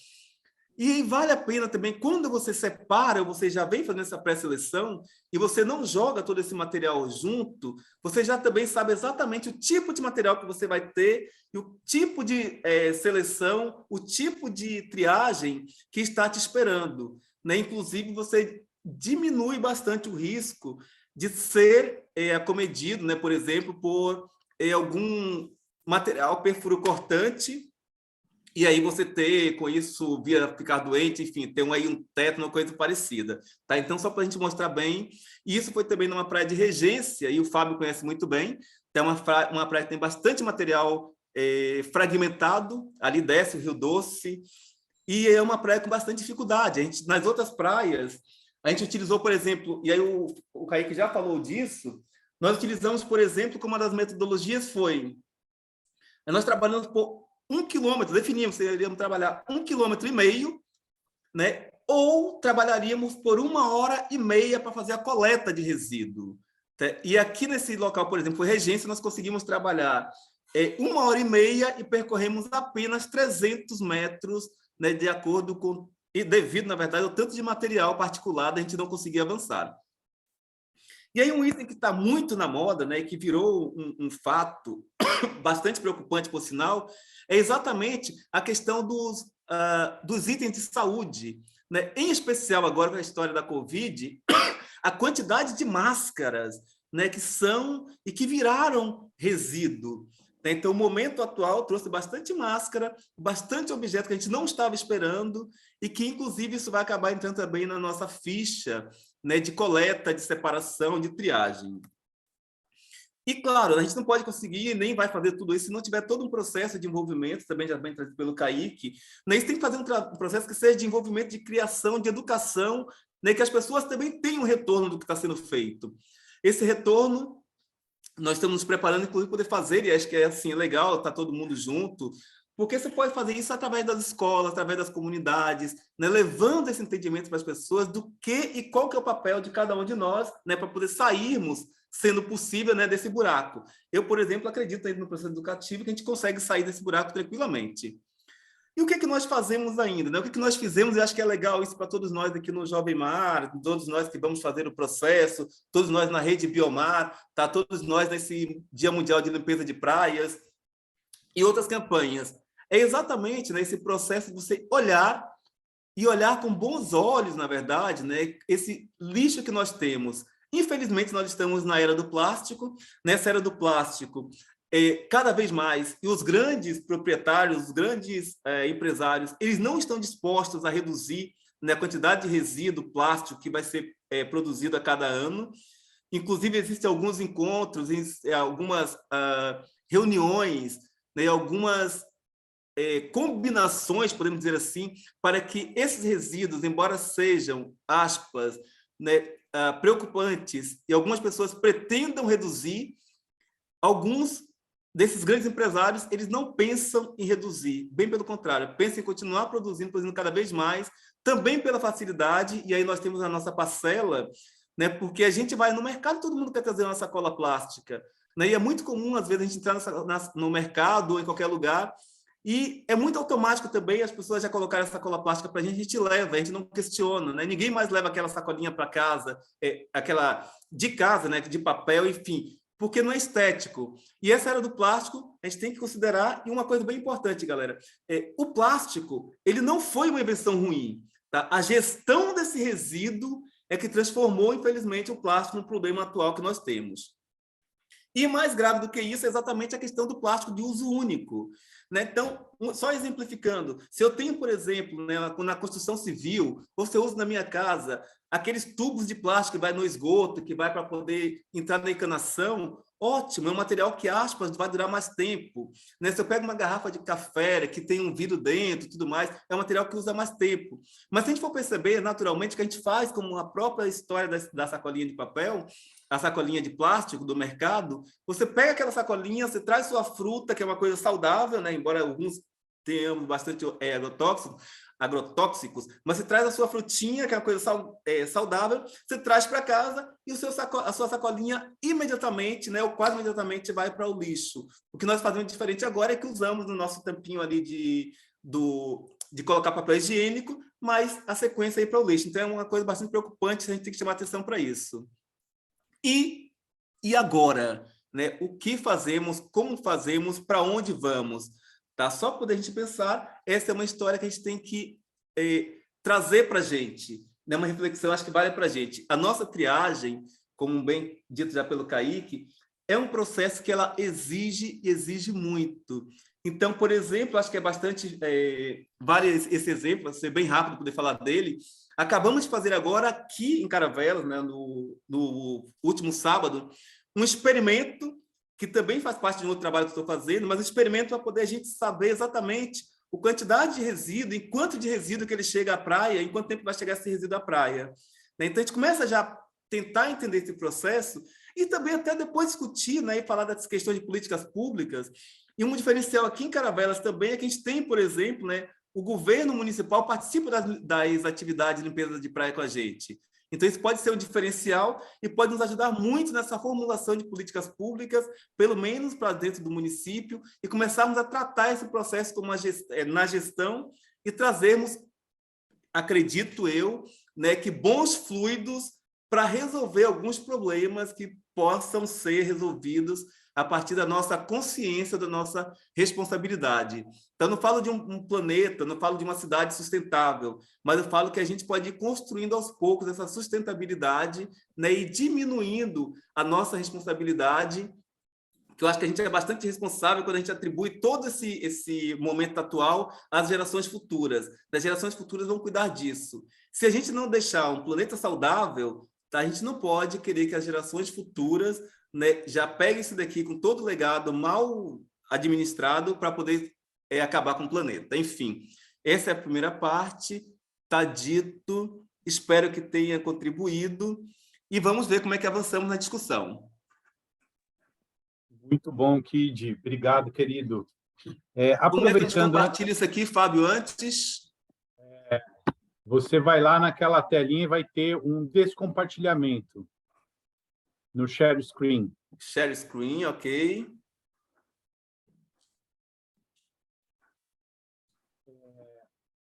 E vale a pena também, quando você separa, você já vem fazendo essa pré-seleção, e você não joga todo esse material junto, você já também sabe exatamente o tipo de material que você vai ter, e o tipo de seleção, o tipo de triagem que está te esperando. Né? Inclusive, você diminui bastante o risco de ser acometido, né, por exemplo, por algum material perfuro-cortante, e aí você ter, com isso, ficar doente, enfim, ter aí um tétano, uma coisa parecida. Tá? Então, só para a gente mostrar bem, e isso foi também numa praia de Regência, e o Fábio conhece muito bem, é uma praia que tem bastante material fragmentado, ali desce o Rio Doce, e é uma praia com bastante dificuldade. Nas outras praias, a gente utilizou, por exemplo, e aí o Kaique já falou disso, nós utilizamos, por exemplo, como uma das metodologias foi, nós trabalhamos por 1 quilômetro, definíamos se iríamos trabalhar 1,5 km, né? Ou trabalharíamos por 1h30 para fazer a coleta de resíduo. Tá? E aqui nesse local, por exemplo, Regência, nós conseguimos trabalhar 1h30 e percorremos apenas 300 metros, né, de acordo com, e devido, na verdade, ao tanto de material particulado, a gente não conseguia avançar. E aí um item que está muito na moda, né, que virou um fato bastante preocupante, por sinal, é exatamente a questão dos itens de saúde. Né? Em especial agora com a história da Covid, a quantidade de máscaras, né, que são e que viraram resíduo. Né? Então, o momento atual trouxe bastante máscara, bastante objeto que a gente não estava esperando e que, inclusive, isso vai acabar entrando também na nossa ficha, né, de coleta, de separação, de triagem. E, claro, a gente não pode conseguir, nem vai fazer tudo isso se não tiver todo um processo de envolvimento, também já bem trazido pelo Kaique, né? Isso tem que fazer um processo que seja de envolvimento, de criação, de educação, né? Que as pessoas também tenham um retorno do que está sendo feito. Esse retorno, nós estamos nos preparando, inclusive, para poder fazer, e acho que é assim, legal, está todo mundo junto, porque você pode fazer isso através das escolas, através das comunidades, né? Levando esse entendimento para as pessoas do que e qual que é o papel de cada um de nós, né? Para poder sairmos, sendo possível, né, desse buraco. Eu, por exemplo, acredito no processo educativo que a gente consegue sair desse buraco tranquilamente. E o que nós fazemos ainda? Né? O que nós fizemos, e acho que é legal isso para todos nós aqui no Jovem Mar, todos nós que vamos fazer o processo, todos nós na Rede Biomar, tá? Todos nós nesse Dia Mundial de Limpeza de Praias e outras campanhas. É exatamente, né, esse processo de você olhar e olhar com bons olhos, na verdade, né, esse lixo que nós temos. Infelizmente, nós estamos na era do plástico. Nessa era do plástico, cada vez mais, e os grandes proprietários, os grandes empresários, eles não estão dispostos a reduzir, né, a quantidade de resíduo plástico que vai ser produzido a cada ano. Inclusive, existem alguns encontros, algumas reuniões, né, algumas combinações, podemos dizer assim, para que esses resíduos, embora sejam, aspas, né, preocupantes, e algumas pessoas pretendam reduzir, alguns desses grandes empresários, eles não pensam em reduzir, bem pelo contrário, pensam em continuar produzindo cada vez mais, também pela facilidade, e aí nós temos a nossa parcela, né, porque a gente vai no mercado, todo mundo quer trazer uma sacola plástica, né, e é muito comum, às vezes, a gente entrar no mercado ou em qualquer lugar, e é muito automático também as pessoas já colocarem a sacola plástica para a gente leva, a gente não questiona, né? Ninguém mais leva aquela sacolinha para casa, aquela de casa, né, de papel, enfim, porque não é estético. E essa era do plástico, a gente tem que considerar, e uma coisa bem importante, galera, o plástico, ele não foi uma invenção ruim, tá? A gestão desse resíduo é que transformou, infelizmente, o plástico no problema atual que nós temos. E mais grave do que isso é exatamente a questão do plástico de uso único, né? Então, só exemplificando, se eu tenho, por exemplo, né, na construção civil, ou se eu uso na minha casa, aqueles tubos de plástico que vai no esgoto, que vai para poder entrar na encanação, ótimo, é um material que, aspas, vai durar mais tempo. Né? Se eu pego uma garrafa de café que tem um vidro dentro e tudo mais, é um material que usa mais tempo. Mas se a gente for perceber, naturalmente, o que a gente faz, como a própria história da sacolinha de papel, a sacolinha de plástico do mercado, você pega aquela sacolinha, você traz sua fruta, que é uma coisa saudável, né? Embora alguns tenham bastante agrotóxicos, mas você traz a sua frutinha, que é uma coisa saudável, você traz para casa e a sua sacolinha imediatamente, né, ou quase imediatamente, vai para o lixo. O que nós fazemos diferente agora é que usamos no nosso tampinho ali de colocar papel higiênico, mas a sequência é ir para o lixo. Então, é uma coisa bastante preocupante, a gente tem que chamar atenção para isso. E agora, né? O que fazemos, como fazemos, para onde vamos? Tá? Só para poder a gente pensar, essa é uma história que a gente tem que trazer para a gente, né? Uma reflexão, acho que vale para a gente. A nossa triagem, como bem dito já pelo Kaique, é um processo que ela exige muito. Então, por exemplo, acho que é bastante... vale esse exemplo, vai ser bem rápido poder falar dele. Acabamos de fazer agora aqui em Caravelas, né, no último sábado, um experimento que também faz parte de um outro trabalho que estou fazendo, mas um experimento para poder a gente saber exatamente a quantidade de resíduo, em quanto de resíduo que ele chega à praia, em quanto tempo vai chegar esse resíduo à praia. Então, a gente começa já a tentar entender esse processo e também até depois discutir, né, e falar das questões de políticas públicas. E um diferencial aqui em Caravelas também é que a gente tem, por exemplo, né, o governo municipal participa das atividades de limpeza de praia com a gente. Então, isso pode ser um diferencial e pode nos ajudar muito nessa formulação de políticas públicas, pelo menos para dentro do município, e começarmos a tratar esse processo como na gestão e trazermos, acredito eu, né, que bons fluidos para resolver alguns problemas que possam ser resolvidos a partir da nossa consciência, da nossa responsabilidade. Então, não falo de um planeta, não falo de uma cidade sustentável, mas eu falo que a gente pode ir construindo aos poucos essa sustentabilidade, né, e diminuindo a nossa responsabilidade, que eu acho que a gente é bastante responsável quando a gente atribui todo esse momento atual às gerações futuras. As gerações futuras vão cuidar disso. Se a gente não deixar um planeta saudável, tá, a gente não pode querer que as gerações futuras, né, já peguem isso daqui com todo o legado mal administrado para poder acabar com o planeta. Enfim, essa é a primeira parte, está dito, espero que tenha contribuído e vamos ver como é que avançamos na discussão. Muito bom, Kid. Obrigado, querido. Aproveitando... Compartilha isso aqui, Fábio, antes... Você vai lá naquela telinha e vai ter um descompartilhamento no share screen. Share screen, ok.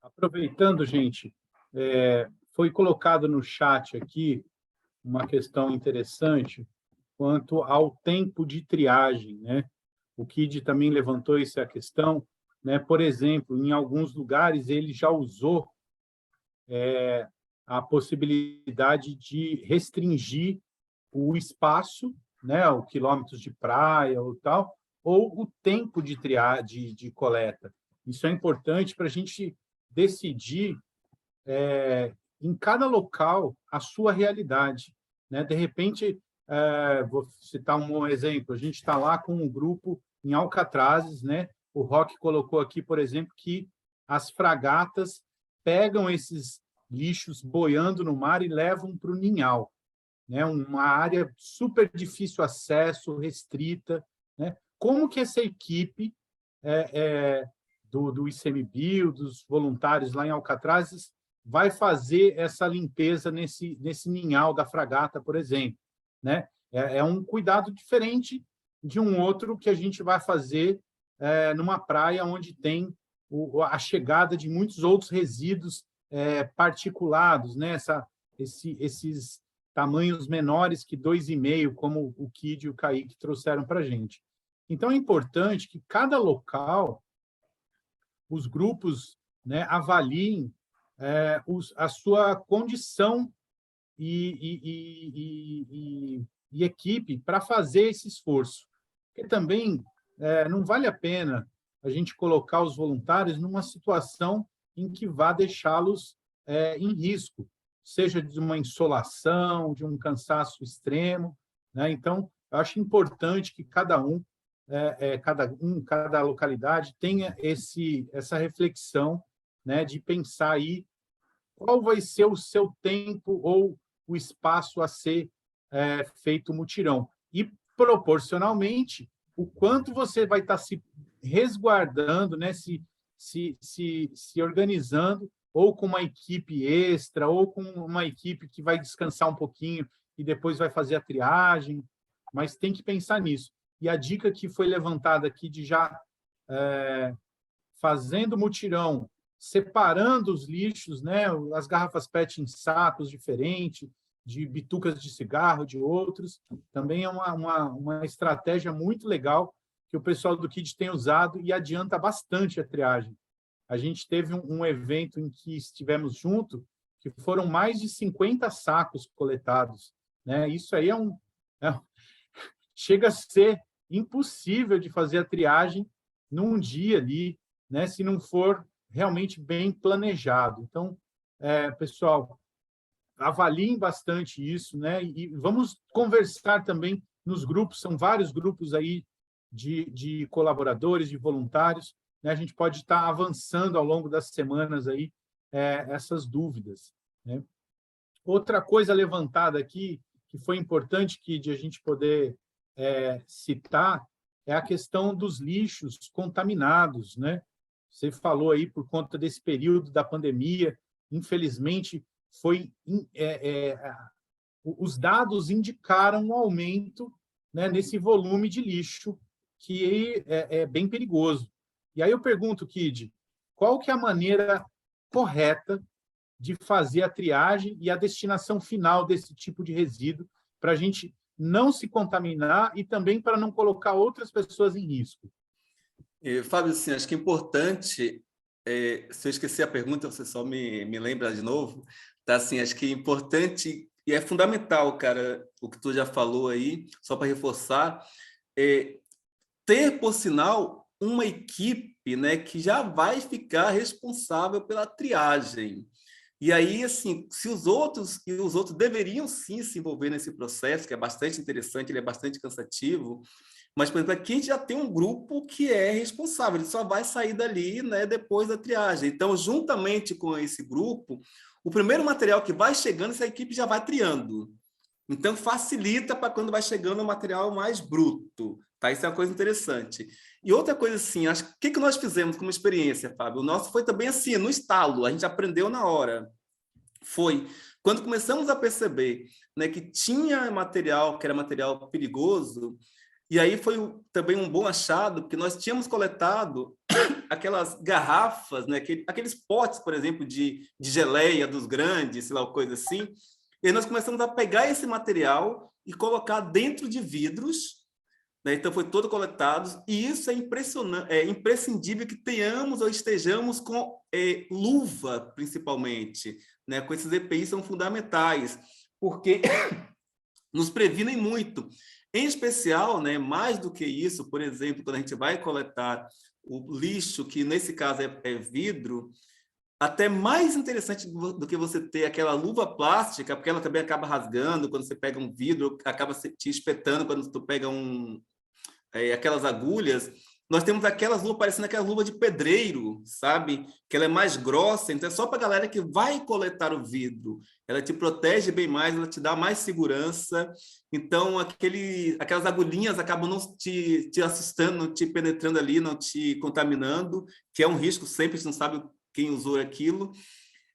Aproveitando, gente, foi colocado no chat aqui uma questão interessante quanto ao tempo de triagem, né? O Kid também levantou essa questão, né? Por exemplo, em alguns lugares ele já usou a possibilidade de restringir o espaço, né, o quilômetros de praia ou tal, ou o tempo de de coleta. Isso é importante para a gente decidir em cada local a sua realidade, né? De repente, vou citar um exemplo, a gente está lá com um grupo em Alcatrazes, né? O Roque colocou aqui, por exemplo, que as fragatas pegam esses lixos boiando no mar e levam para o Ninhal, né? Uma área super difícil acesso, restrita, né? Como que essa equipe do ICMBio, dos voluntários lá em Alcatrazes, vai fazer essa limpeza nesse ninhal da fragata, por exemplo, né? É um cuidado diferente de um outro que a gente vai fazer numa praia onde tem a chegada de muitos outros resíduos particulados, né? Esses tamanhos menores que 2,5, como o Kid e o Kaique trouxeram para a gente. Então, é importante que cada local, os grupos, né, avaliem a sua condição e equipe para fazer esse esforço. Porque também não vale a pena a gente colocar os voluntários numa situação em que vá deixá-los em risco, seja de uma insolação, de um cansaço extremo, né? Então, eu acho importante que cada localidade tenha essa reflexão, né, de pensar aí qual vai ser o seu tempo ou o espaço a ser feito mutirão. E, proporcionalmente, o quanto você vai estar se resguardando, né, se organizando, ou com uma equipe extra, ou com uma equipe que vai descansar um pouquinho e depois vai fazer a triagem, mas tem que pensar nisso. E a dica que foi levantada aqui de já fazendo mutirão, separando os lixos, né, as garrafas PET em sacos diferentes, de bitucas de cigarro, de outros, também é uma estratégia muito legal que o pessoal do KID tem usado e adianta bastante a triagem. A gente teve um evento em que estivemos juntos, que foram mais de 50 sacos coletados, né? Isso aí chega a ser impossível de fazer a triagem num dia ali, né, se não for realmente bem planejado. Então, pessoal, avaliem bastante isso, né? E vamos conversar também nos grupos, são vários grupos aí de colaboradores, de voluntários, né? A gente pode estar avançando ao longo das semanas aí essas dúvidas, né? Outra coisa levantada aqui, que foi importante que a gente poder citar, é a questão dos lixos contaminados, né? Você falou aí por conta desse período da pandemia, infelizmente, os dados indicaram um aumento, né, nesse volume de lixo, que é bem perigoso. E aí eu pergunto, Kid, qual que é a maneira correta de fazer a triagem e a destinação final desse tipo de resíduo para a gente não se contaminar e também para não colocar outras pessoas em risco? Fábio, assim, acho que é importante, se eu esquecer a pergunta, você só me lembra de novo, tá? Assim, acho que é importante e é fundamental, cara, o que tu já falou aí, só para reforçar, ter, por sinal, uma equipe, né, que já vai ficar responsável pela triagem. E aí, assim, se os outros deveriam sim se envolver nesse processo, que é bastante interessante, ele é bastante cansativo, mas, por exemplo, aqui a gente já tem um grupo que é responsável, ele só vai sair dali, né, depois da triagem. Então, juntamente com esse grupo, o primeiro material que vai chegando, essa equipe já vai triando. Então, facilita para quando vai chegando o material mais bruto. Tá? Isso é uma coisa interessante. E outra coisa, assim, o que nós fizemos como experiência, Fábio? O nosso foi também assim, no estalo, a gente aprendeu na hora. Foi quando começamos a perceber, né, que tinha material que era material perigoso. E aí foi também um bom achado, porque nós tínhamos coletado aquelas garrafas, né, aqueles potes, por exemplo, de geleia dos grandes, sei lá, coisa assim. E aí nós começamos a pegar esse material e colocar dentro de vidros né? Então, foi todo coletado, e isso é impressionante, é imprescindível que tenhamos ou estejamos com luva, principalmente, né? Com esses EPIs são fundamentais, porque nos previnem muito. Em especial, né, mais do que isso, por exemplo, quando a gente vai coletar o lixo, que nesse caso é vidro, até mais interessante do que você ter aquela luva plástica, porque ela também acaba rasgando quando você pega um vidro, acaba te espetando quando tu pega aquelas agulhas. Nós temos aquelas luvas parecendo aquela luva de pedreiro, sabe? Que ela é mais grossa, então é só para a galera que vai coletar o vidro. Ela te protege bem mais, ela te dá mais segurança. Então, aquelas agulhinhas acabam não te assustando, não te penetrando ali, não te contaminando, que é um risco sempre, a gente não sabe quem usou aquilo.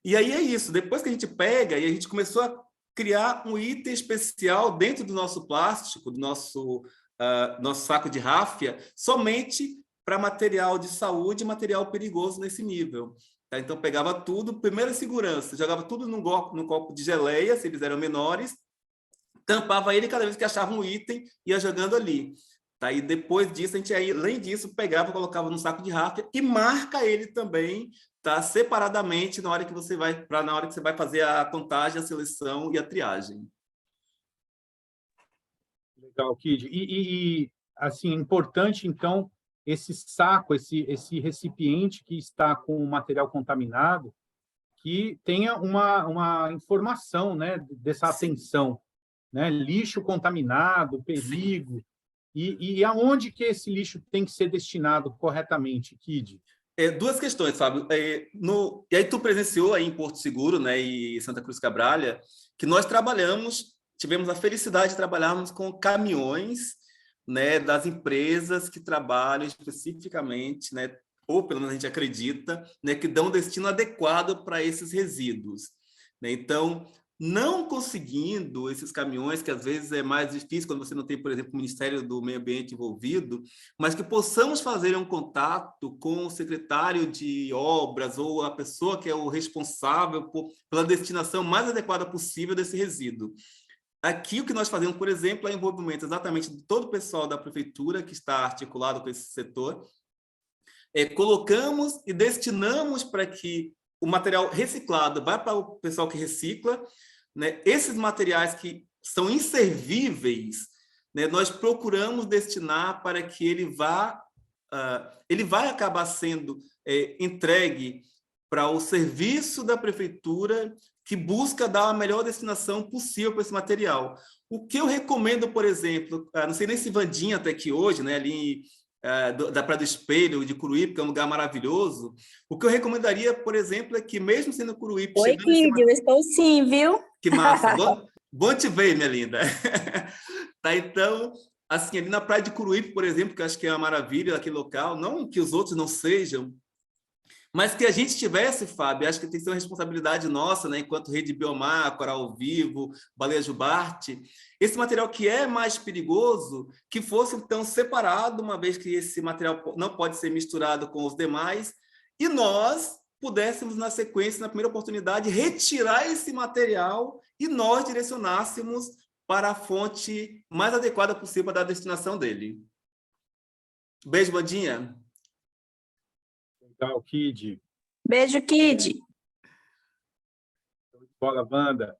E aí é isso, depois que a gente pega, e a gente começou a criar um item especial dentro do nosso plástico, do nosso saco de ráfia, somente para material de saúde e material perigoso nesse nível. Tá? Então, pegava tudo, primeira segurança, jogava tudo num copo de geleia, se eles eram menores, tampava ele cada vez que achava um item, ia jogando ali. Tá? E depois disso, a gente, aí, além disso, pegava, colocava no saco de ráfia e marca ele também, tá? Separadamente, na hora que você vai fazer a contagem, a seleção e a triagem. Legal, Kid. Assim, importante, então, esse saco, esse recipiente que está com o material contaminado, que tenha uma informação, né, dessa atenção, né? Lixo contaminado, perigo. E aonde que esse lixo tem que ser destinado corretamente, Kid? Duas questões, Fábio. E aí tu presenciou aí em Porto Seguro, né, e Santa Cruz Cabralha, que nós tivemos a felicidade de trabalharmos com caminhões, né, das empresas que trabalham especificamente, né, ou pelo menos a gente acredita, né, que dão um destino adequado para esses resíduos. Né? Então, não conseguindo esses caminhões, que às vezes é mais difícil quando você não tem, por exemplo, o Ministério do Meio Ambiente envolvido, mas que possamos fazer um contato com o secretário de obras ou a pessoa que é o responsável pela destinação mais adequada possível desse resíduo. Aqui, o que nós fazemos, por exemplo, é o envolvimento exatamente de todo o pessoal da prefeitura que está articulado com esse setor. Colocamos e destinamos para que o material reciclado vá para o pessoal que recicla, né? Esses materiais que são inservíveis, né, nós procuramos destinar para que ele vai acabar sendo entregue para o serviço da prefeitura que busca dar a melhor destinação possível para esse material. O que eu recomendo, por exemplo, não sei nem se Vandinha está aqui hoje, né, ali da Praia do Espelho, de Curuípe, que é um lugar maravilhoso, o que eu recomendaria, por exemplo, é que mesmo sendo Curuípe... Oi, Kid, eu estou sim, viu? Que massa! Bom te ver, minha linda! Tá, então, assim, ali na Praia de Curuípe, por exemplo, que eu acho que é uma maravilha daquele local, não que os outros não sejam, mas que a gente tivesse, Fábio, acho que tem que ser uma responsabilidade nossa, né, enquanto Rede Biomar, Coral Vivo, Baleia Jubarte, esse material que é mais perigoso, que fosse, então, separado, uma vez que esse material não pode ser misturado com os demais, e nós pudéssemos, na sequência, na primeira oportunidade, retirar esse material e nós direcionássemos para a fonte mais adequada possível da destinação dele. Beijo, Bandinha. Legal, Kid. Beijo, Kid. Bola, Wanda.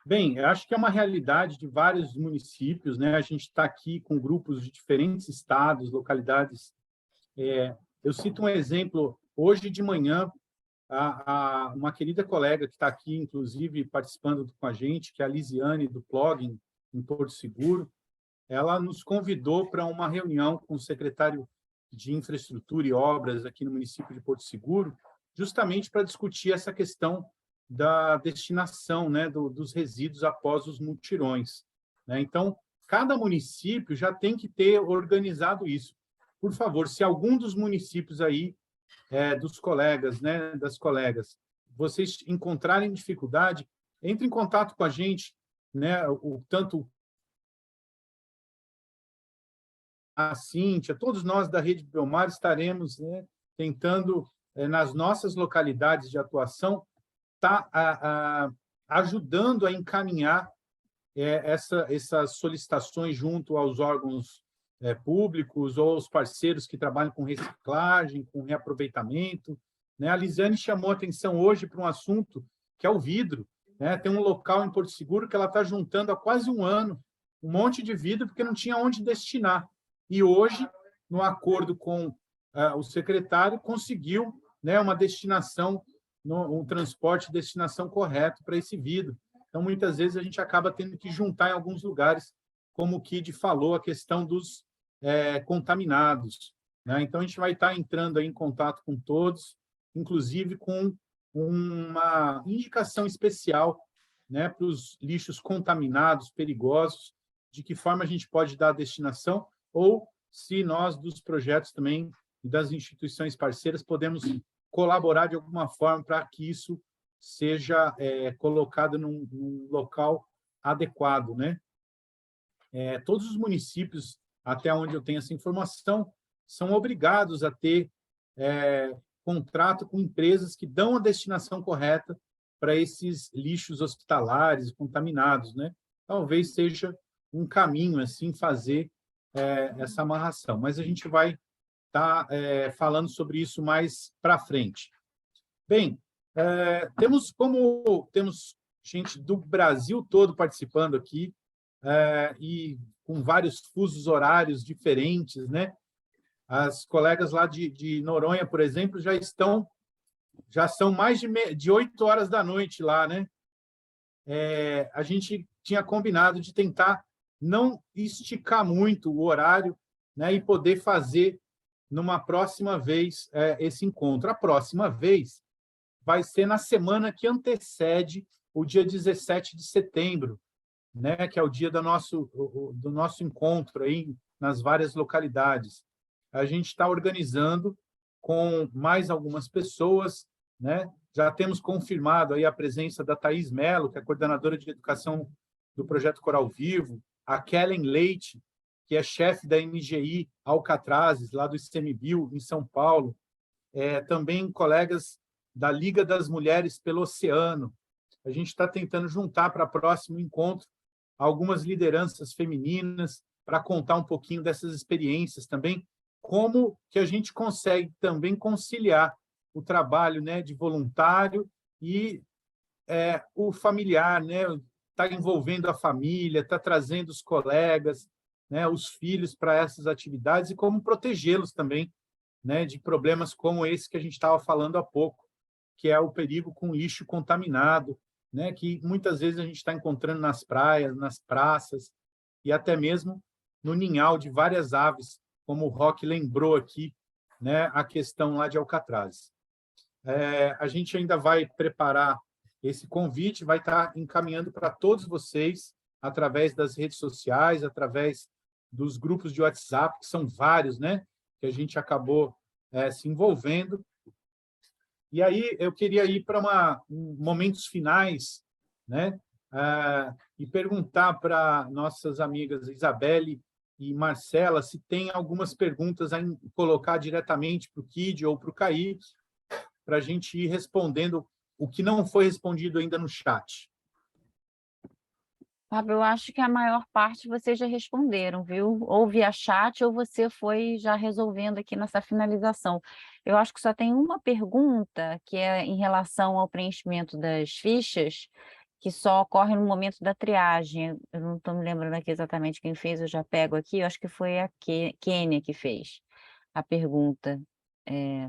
Bem, eu acho que é uma realidade de vários municípios, né? A gente está aqui com grupos de diferentes estados, localidades. Eu cito um exemplo. Hoje de manhã, uma querida colega que está aqui, inclusive, participando com a gente, que é a Lisiane, do Plugin, em Porto Seguro, ela nos convidou para uma reunião com o secretário de Infraestrutura e Obras aqui no município de Porto Seguro, justamente para discutir essa questão da destinação, né, dos resíduos após os mutirões. Né? Então, cada município já tem que ter organizado isso. Por favor, se algum dos municípios aí, dos colegas, né, das colegas, vocês encontrarem dificuldade, entre em contato com a gente, né, tanto a Cíntia, todos nós da Rede Biomar estaremos, né, tentando, nas nossas localidades de atuação, ajudando a encaminhar essas solicitações junto aos órgãos públicos ou aos parceiros que trabalham com reciclagem, com reaproveitamento, né? A Lisiane chamou atenção hoje para um assunto que é o vidro, né? Tem um local em Porto Seguro que ela está juntando há quase um ano um monte de vidro porque não tinha onde destinar. E hoje, no acordo com o secretário, conseguiu, né, uma destinação, um transporte de destinação correto para esse vidro. Então, muitas vezes, a gente acaba tendo que juntar em alguns lugares, como o Kid falou, a questão dos contaminados, né? Então, a gente vai estar entrando aí em contato com todos, inclusive com uma indicação especial, né, para os lixos contaminados, perigosos, de que forma a gente pode dar a destinação, ou se nós, dos projetos também, e das instituições parceiras, podemos colaborar de alguma forma para que isso seja colocado num local adequado, né? Todos os municípios, até onde eu tenho essa informação, são obrigados a ter contrato com empresas que dão a destinação correta para esses lixos hospitalares contaminados, né? Talvez seja um caminho assim fazer essa amarração, mas a gente vai estar falando sobre isso mais para frente. Bem, temos gente do Brasil todo participando aqui, e com vários fusos horários diferentes, né? As colegas lá de Noronha, por exemplo, já são mais de 8 horas da noite lá, né? A gente tinha combinado de tentar não esticar muito o horário, né, e poder fazer, numa próxima vez, esse encontro. A próxima vez vai ser na semana que antecede o dia 17 de setembro, né, que é o dia do nosso encontro aí nas várias localidades. A gente está organizando com mais algumas pessoas, né? Já temos confirmado aí a presença da Thaís Mello, que é coordenadora de educação do Projeto Coral Vivo, a Kellen Leite, que é chefe da MGI Alcatrazes, lá do ICMBio, em São Paulo, também colegas da Liga das Mulheres pelo Oceano. A gente está tentando juntar para o próximo encontro algumas lideranças femininas para contar um pouquinho dessas experiências também, como que a gente consegue também conciliar o trabalho, né, de voluntário e o familiar, né, está envolvendo a família, está trazendo os colegas, né, os filhos para essas atividades e como protegê-los também, né, de problemas como esse que a gente estava falando há pouco, que é o perigo com lixo contaminado, né, que muitas vezes a gente está encontrando nas praias, nas praças e até mesmo no ninhal de várias aves, como o Roque lembrou aqui, né, a questão lá de Alcatraz. A gente ainda vai preparar esse convite, vai estar encaminhando para todos vocês, através das redes sociais, através dos grupos de WhatsApp, que são vários, né, que a gente acabou se envolvendo. E aí eu queria ir para momentos finais, né, e perguntar para nossas amigas Isabelle e Marcela se tem algumas perguntas a colocar diretamente para o Kid ou para o Kaique, para a gente ir respondendo o que não foi respondido ainda no chat. Fábio, eu acho que a maior parte vocês já responderam, viu? Ou via chat, ou você foi já resolvendo aqui nessa finalização. Eu acho que só tem uma pergunta, que é em relação ao preenchimento das fichas, que só ocorre no momento da triagem. Eu não estou me lembrando aqui exatamente quem fez, eu já pego aqui, eu acho que foi a Kênia que fez a pergunta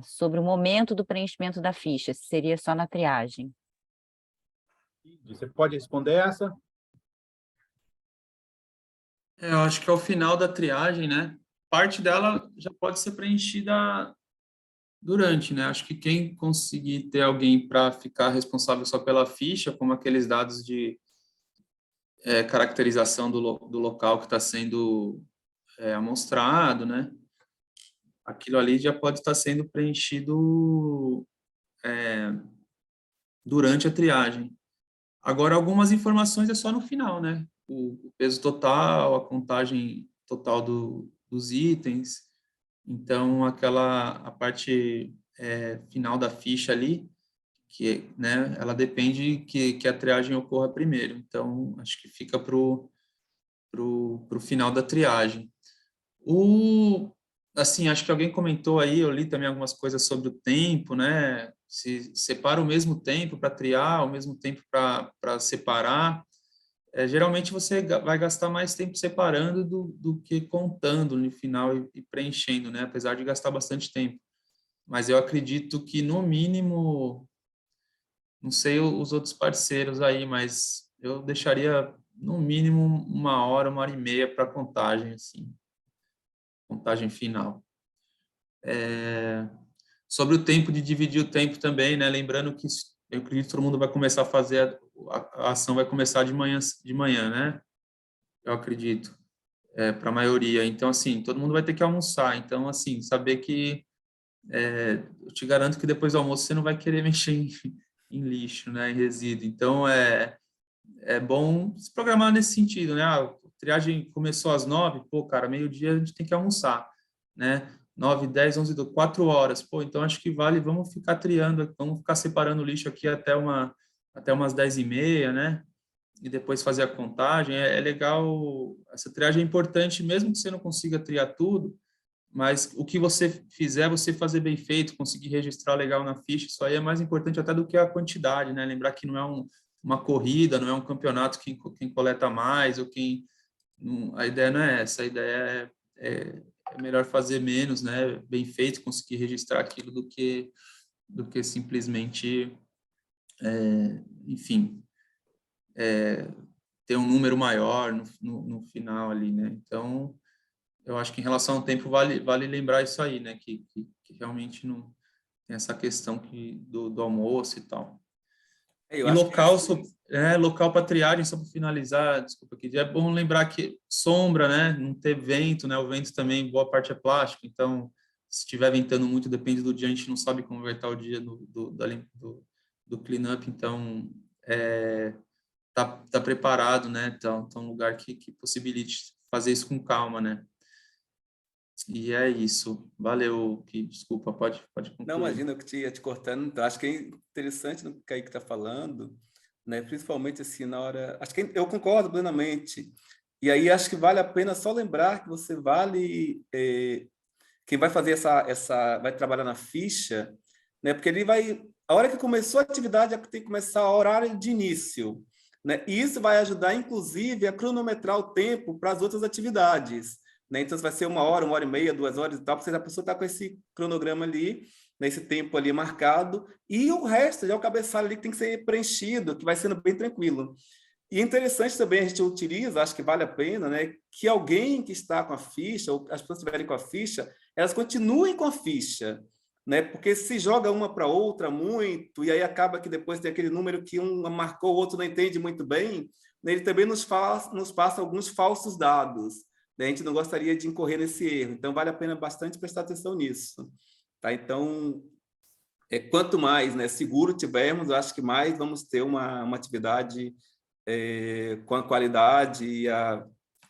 sobre o momento do preenchimento da ficha, se seria só na triagem. Você pode responder essa? Eu acho que ao final da triagem, né, parte dela já pode ser preenchida durante, né? Acho que quem conseguir ter alguém para ficar responsável só pela ficha, como aqueles dados de caracterização do local que está sendo amostrado, né? Aquilo ali já pode estar sendo preenchido durante a triagem. Agora, algumas informações é só no final, né? O peso total, a contagem total dos itens. Então, a parte final da ficha ali né, ela depende que a triagem ocorra primeiro. Então, acho que fica para o final da triagem. Assim, acho que alguém comentou aí, eu li também algumas coisas sobre o tempo, né? Se separa o mesmo tempo para triar, o mesmo tempo para separar. Geralmente você vai gastar mais tempo separando do que contando no final e preenchendo, né? Apesar de gastar bastante tempo. Mas eu acredito que, no mínimo, não sei os outros parceiros aí, mas eu deixaria, no mínimo, 1 hora e meia para contagem, assim. Contagem final. Sobre o tempo, de dividir o tempo também, né? Lembrando que eu acredito que todo mundo vai começar a fazer, a ação vai começar de manhã, né? Eu acredito, para a maioria. Então, assim, todo mundo vai ter que almoçar. Então, assim, saber que eu te garanto que depois do almoço você não vai querer mexer em lixo, né? Em resíduo. Então, é bom se programar nesse sentido, né? A triagem começou às 9, pô, cara, meio-dia a gente tem que almoçar, né? 9, 10, 11, 12, 4 horas. Pô, então acho que vale, vamos ficar triando, vamos ficar separando o lixo aqui até umas 10h30, né? E depois fazer a contagem. É legal, essa triagem é importante, mesmo que você não consiga triar tudo, mas o que você fizer, você fazer bem feito, conseguir registrar legal na ficha, isso aí é mais importante até do que a quantidade, né? Lembrar que não é uma corrida, não é um campeonato quem coleta mais, ou quem... a ideia não é essa, a ideia é melhor fazer menos, né? Bem feito, conseguir registrar aquilo do que simplesmente, enfim, ter um número maior no final ali, né? Então, eu acho que em relação ao tempo vale lembrar isso aí, né? Que realmente não tem essa questão do almoço e tal. Eu E acho que local para triagem, só para finalizar, desculpa aqui, é bom lembrar que sombra, né? Não ter vento, né? O vento também, boa parte é plástico, então se estiver ventando muito, depende do dia, a gente não sabe como vai estar o dia do cleanup, então tá preparado, né? Então, um lugar que possibilite fazer isso com calma, né? E é isso. Valeu, desculpa, pode concluir. Não, imagina, eu que ia te cortando. Então, acho que é interessante no que o Kaique está falando, né? Principalmente assim, na hora... Acho que eu concordo plenamente. E aí acho que vale a pena só lembrar que você quem vai fazer vai trabalhar na ficha, né? Porque ele vai... A hora que começou a atividade é que tem que começar a horário de início, né? E isso vai ajudar, inclusive, a cronometrar o tempo para as outras atividades, né? Então, vai ser 1 hora e meia, 2 horas e tal, porque a pessoa está com esse cronograma ali, nesse tempo ali marcado, e o resto já é o cabeçalho ali que tem que ser preenchido, que vai sendo bem tranquilo. E é interessante também, a gente utiliza, acho que vale a pena, né, que alguém que está com a ficha, ou as pessoas que estiverem com a ficha, elas continuem com a ficha, né, porque se joga uma para outra muito, e aí acaba que depois tem aquele número que um marcou, o outro não entende muito bem, né, ele também nos passa alguns falsos dados. A gente não gostaria de incorrer nesse erro, então vale a pena bastante prestar atenção nisso. Tá? Então, quanto mais, né, seguro tivermos, eu acho que mais vamos ter uma atividade com a qualidade,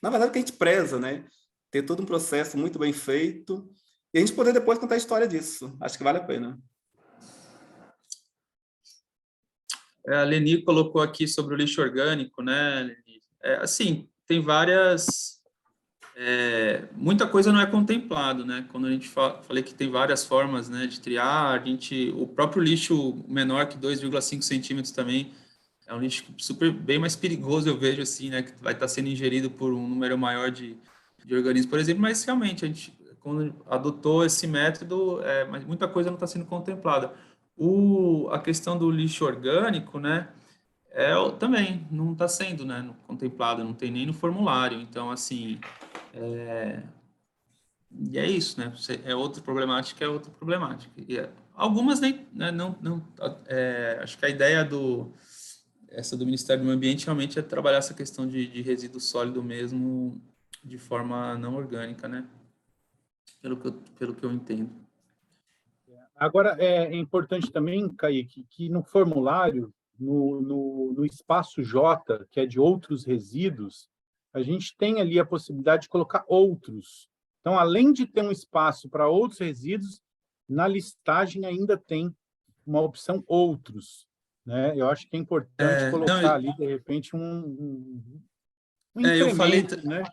na verdade, que a gente preza, né? Ter todo um processo muito bem feito e a gente poder depois contar a história disso. Acho que vale a pena. A Leni colocou aqui sobre o lixo orgânico, né, Leni? Assim, tem várias... muita coisa não é contemplado, né? Quando a gente falei que tem várias formas, né, de triar, o próprio lixo menor que 2,5 centímetros também é um lixo bem mais perigoso, eu vejo assim, né, que vai estar sendo ingerido por um número maior de organismos, por exemplo, mas realmente a gente, quando adotou esse método, mas muita coisa não está sendo contemplada. A questão do lixo orgânico, né, também não está sendo, né, contemplado, não tem nem no formulário, então, assim, e é isso, né, é outra problemática, algumas nem, né, não, acho que a ideia essa do Ministério do Meio Ambiente realmente é trabalhar essa questão de resíduo sólido mesmo de forma não orgânica, né? Pelo que eu entendo. Agora, é importante também, Kaique, que no formulário, no espaço J, que é de outros resíduos, a gente tem ali a possibilidade de colocar outros. Então, além de ter um espaço para outros resíduos, na listagem ainda tem uma opção outros, né? Eu acho que é importante colocar ali, de repente, um incremento, né?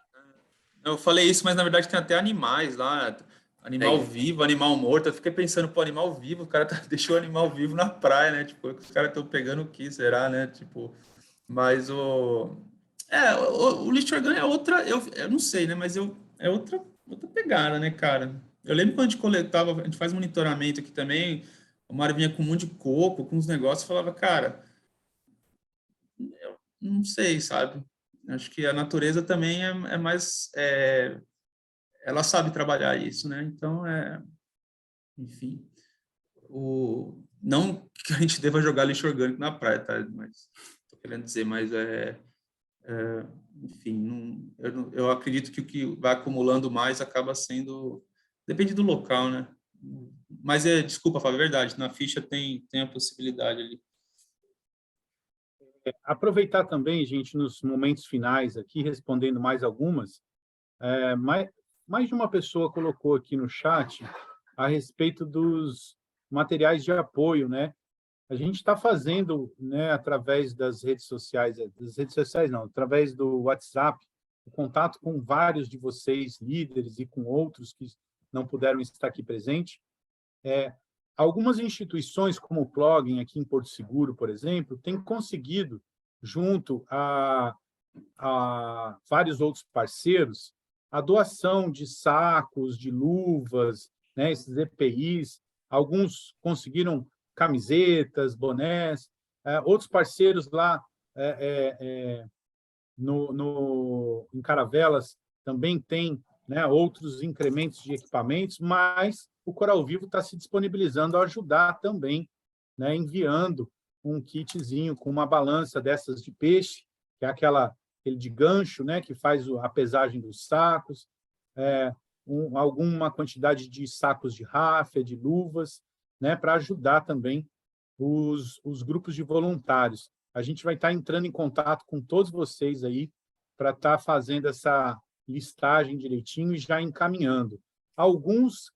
Eu falei isso, mas na verdade tem até animais lá, animal vivo, animal morto. Eu fiquei pensando, pô, animal vivo, o cara deixou o animal vivo na praia, né? Tipo, os caras estão pegando o que, será, né? Tipo, mas o lixo orgânico é outra, eu não sei, né? Mas é outra pegada, né, cara? Eu lembro quando a gente coletava, a gente faz monitoramento aqui também, o Mário vinha com um monte de coco, com uns negócios, falava, cara, eu não sei, sabe? Acho que a natureza também é mais... ela sabe trabalhar isso, né? Então, enfim, não que a gente deva jogar lixo orgânico na praia, tá? Mas, tô querendo dizer, mas enfim, eu acredito que o que vai acumulando mais acaba sendo... Depende do local, né? Mas, desculpa, Fábio, é verdade, na ficha tem a possibilidade ali. Aproveitar também, gente, nos momentos finais aqui, respondendo mais algumas, mais de uma pessoa colocou aqui no chat a respeito dos materiais de apoio, né? A gente está fazendo, né, através das redes sociais não, através do WhatsApp, o contato com vários de vocês, líderes, e com outros que não puderam estar aqui presente. Algumas instituições, como o Plugin, aqui em Porto Seguro, por exemplo, têm conseguido, junto a vários outros parceiros, a doação de sacos, de luvas, né, esses EPIs. Alguns conseguiram camisetas, bonés, outros parceiros lá em Caravelas também têm, né, outros incrementos de equipamentos, mas o Coral Vivo está se disponibilizando a ajudar também, né, enviando um kitzinho com uma balança dessas de peixe, que é aquele de gancho, né, que faz a pesagem dos sacos, alguma quantidade de sacos de ráfia, de luvas, né, para ajudar também os grupos de voluntários. A gente vai estar entrando em contato com todos vocês aí para estar fazendo essa listagem direitinho e já encaminhando. Alguns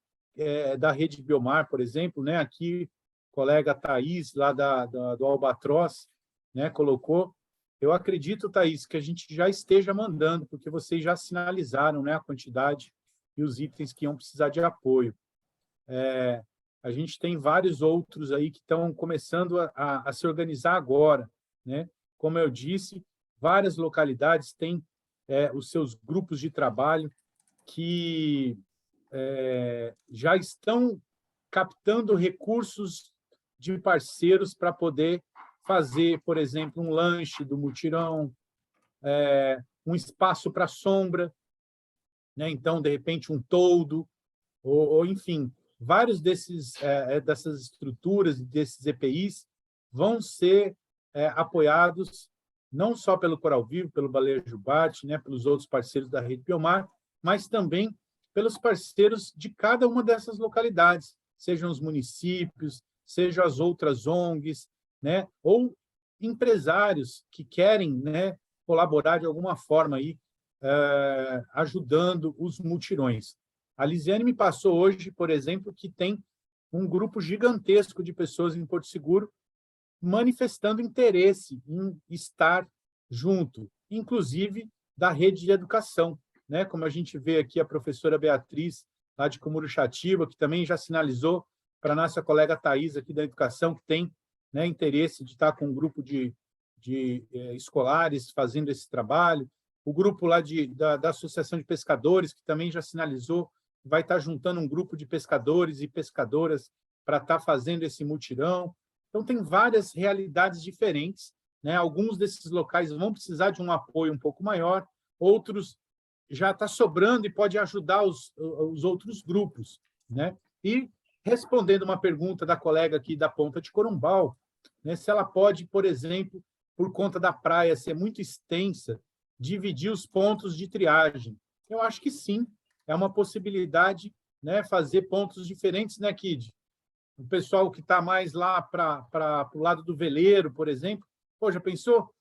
da Rede Biomar, por exemplo, né, aqui colega Thaís, lá do Albatroz, né, colocou. Eu acredito, Thaís, que a gente já esteja mandando, porque vocês já sinalizaram, né, a quantidade e os itens que iam precisar de apoio. A gente tem vários outros aí que estão começando a se organizar agora, né? Como eu disse, várias localidades têm os seus grupos de trabalho que já estão captando recursos de parceiros para poder fazer, por exemplo, um lanche do mutirão, um espaço para sombra, né? Então, de repente, um toldo, ou enfim, vários dessas estruturas, desses EPIs, vão ser apoiados não só pelo Coral Vivo, pelo Baleia Jubarte, né, pelos outros parceiros da Rede Biomar, mas também pelos parceiros de cada uma dessas localidades, sejam os municípios, sejam as outras ONGs, né, ou empresários que querem, né, colaborar de alguma forma aí, ajudando os mutirões. A Lisiane me passou hoje, por exemplo, que tem um grupo gigantesco de pessoas em Porto Seguro manifestando interesse em estar junto, inclusive da rede de educação, né? Como a gente vê aqui a professora Beatriz, lá de Cumuruxatiba, que também já sinalizou para a nossa colega Thais aqui da educação, que tem, né, interesse de estar com um grupo de escolares fazendo esse trabalho. O grupo lá da Associação de Pescadores, que também já sinalizou, vai estar juntando um grupo de pescadores e pescadoras para estar fazendo esse mutirão. Então, tem várias realidades diferentes, né? Alguns desses locais vão precisar de um apoio um pouco maior, outros já está sobrando e pode ajudar os outros grupos, né? E, respondendo uma pergunta da colega aqui da Ponta de Corumbau, né, se ela pode, por exemplo, por conta da praia ser muito extensa, dividir os pontos de triagem. Eu acho que sim, é uma possibilidade, né, fazer pontos diferentes, né, Kid? O pessoal que está mais lá para o lado do veleiro, por exemplo, pô, já pensou?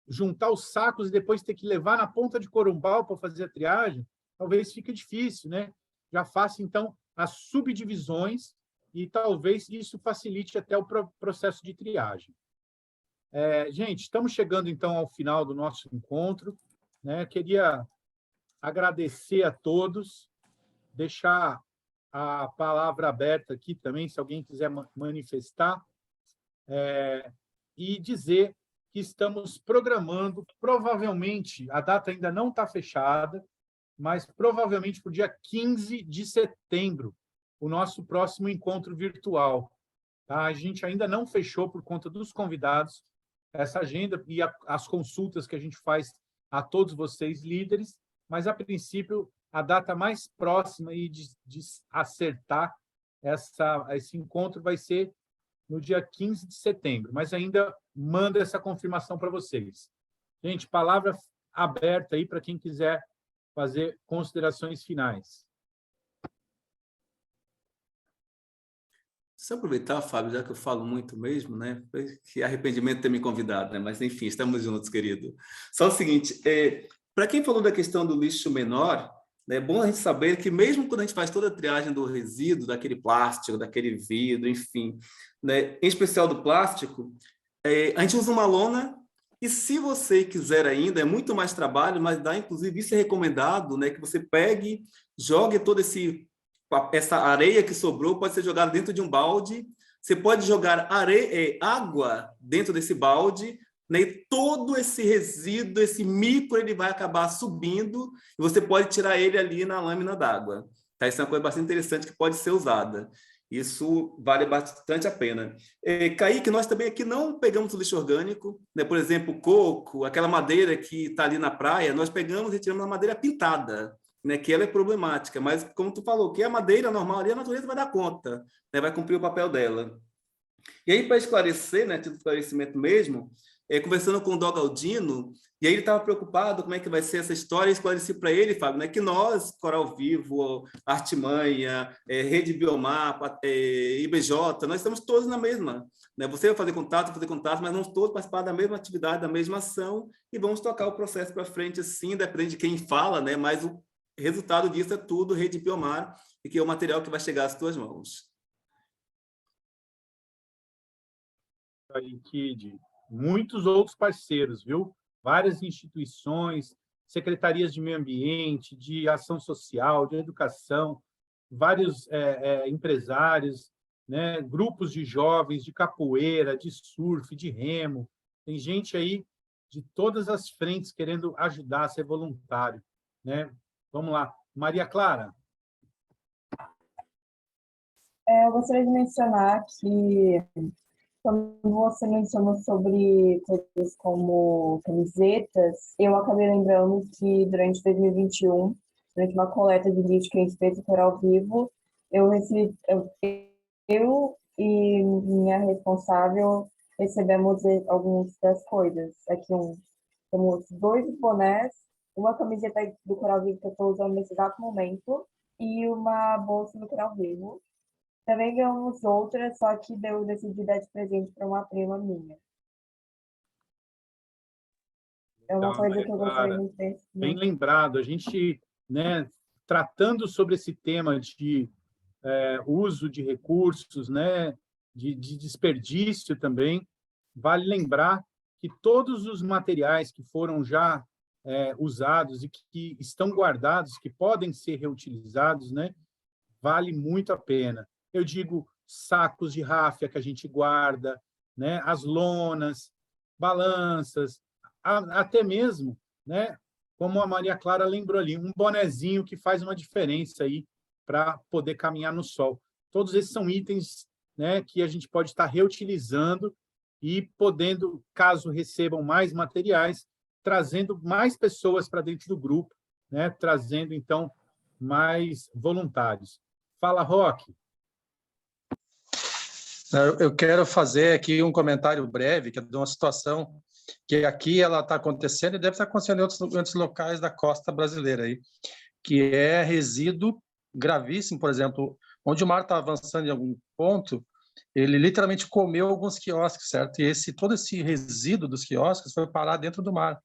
Juntar os sacos e depois ter que levar na Ponta de Corumbau para fazer a triagem? Talvez fique difícil, né? Já faça, então, as subdivisões e talvez isso facilite até o processo de triagem. Gente, estamos chegando, então, ao final do nosso encontro, né? Queria agradecer a todos, deixar a palavra aberta aqui também, se alguém quiser manifestar, e dizer que estamos programando, provavelmente, a data ainda não está fechada, mas provavelmente para o dia 15 de setembro, o nosso próximo encontro virtual. Tá? A gente ainda não fechou, por conta dos convidados, essa agenda e as consultas que a gente faz a todos vocês, líderes, mas, a princípio, a data mais próxima e de acertar esse encontro vai ser no dia 15 de setembro, mas ainda mando essa confirmação para vocês. Gente, palavra aberta aí para quem quiser fazer considerações finais. Só aproveitar, Fábio, já que eu falo muito mesmo, né? Que arrependimento ter me convidado, né? Mas, enfim, estamos juntos, querido. Só o seguinte, para quem falou da questão do lixo menor, é bom a gente saber que mesmo quando a gente faz toda a triagem do resíduo, daquele plástico, daquele vidro, enfim, né, em especial do plástico, a gente usa uma lona e, se você quiser ainda, é muito mais trabalho, mas dá, inclusive, isso é recomendado, né, que você pegue, jogue toda essa areia que sobrou, pode ser jogada dentro de um balde, você pode jogar água dentro desse balde, né, e todo esse resíduo, esse micro, ele vai acabar subindo e você pode tirar ele ali na lâmina d'água. Tá? Isso é uma coisa bastante interessante que pode ser usada. Isso vale bastante a pena. Kaique, nós também aqui não pegamos o lixo orgânico, né? Por exemplo, coco, aquela madeira que está ali na praia, nós pegamos e tiramos a madeira pintada, né? Que ela é problemática, mas, como tu falou, que a madeira normal ali, a natureza vai dar conta, né? Vai cumprir o papel dela. E aí, para esclarecer, né, título de esclarecimento mesmo, conversando com o Dogaldino, e aí ele estava preocupado como é que vai ser essa história, e esclareci para ele, Fábio, né, que nós, Coral Vivo, Artimanha, Rede Biomar, IBJ, nós estamos todos na mesma. Né? Você vai fazer contato, mas vamos todos participar da mesma atividade, da mesma ação, e vamos tocar o processo para frente, assim, depende de quem fala, né, mas o resultado disso é tudo Rede Biomar, e que é o material que vai chegar às tuas mãos. Aí, Kid, muitos outros parceiros, viu? Várias instituições, secretarias de meio ambiente, de ação social, de educação, vários empresários, né? Grupos de jovens, de capoeira, de surf, de remo. Tem gente aí de todas as frentes querendo ajudar a ser voluntário, né? Vamos lá. Maria Clara. Eu gostaria de mencionar que, quando você mencionou sobre coisas como camisetas, eu acabei lembrando que, durante 2021, durante uma coleta de lixo que a gente fez no Coral Vivo, eu e minha responsável recebemos algumas das coisas. Aqui temos 2 bonés, uma camiseta do Coral Vivo que eu estou usando nesse exato momento e uma bolsa do Coral Vivo. Também ganhamos outras, só que eu decidi dar de presente para uma prima minha. É uma coisa que eu gostaria de ter. Bem lembrado. A gente, né, tratando sobre esse tema de uso de recursos, né, de desperdício também, vale lembrar que todos os materiais que foram já usados e que estão guardados, que podem ser reutilizados, né, vale muito a pena. Eu digo sacos de ráfia que a gente guarda, né? As lonas, balanças, até mesmo, né? Como a Maria Clara lembrou ali, um bonezinho que faz uma diferença aí para poder caminhar no sol. Todos esses são itens, né, que a gente pode estar reutilizando e podendo, caso recebam mais materiais, trazendo mais pessoas para dentro do grupo, né? Trazendo, então, mais voluntários. Fala, Roque. Eu quero fazer aqui um comentário breve, que é de uma situação que aqui ela está acontecendo e deve estar acontecendo em outros locais da costa brasileira, aí, que é resíduo gravíssimo, por exemplo, onde o mar está avançando em algum ponto, ele literalmente comeu alguns quiosques, certo? E todo esse resíduo dos quiosques foi parar dentro do mar.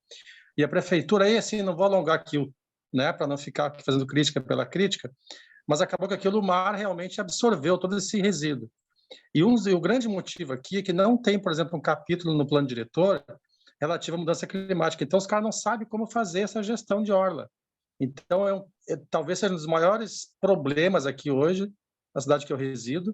E a prefeitura, aí, assim, não vou alongar aqui, né, para não ficar aqui fazendo crítica pela crítica, mas acabou que aquilo o mar realmente absorveu todo esse resíduo. E o grande motivo aqui é que não tem, por exemplo, um capítulo no plano diretor relativo à mudança climática. Então, os caras não sabem como fazer essa gestão de orla. Então, talvez seja um dos maiores problemas aqui hoje, na cidade que eu resido,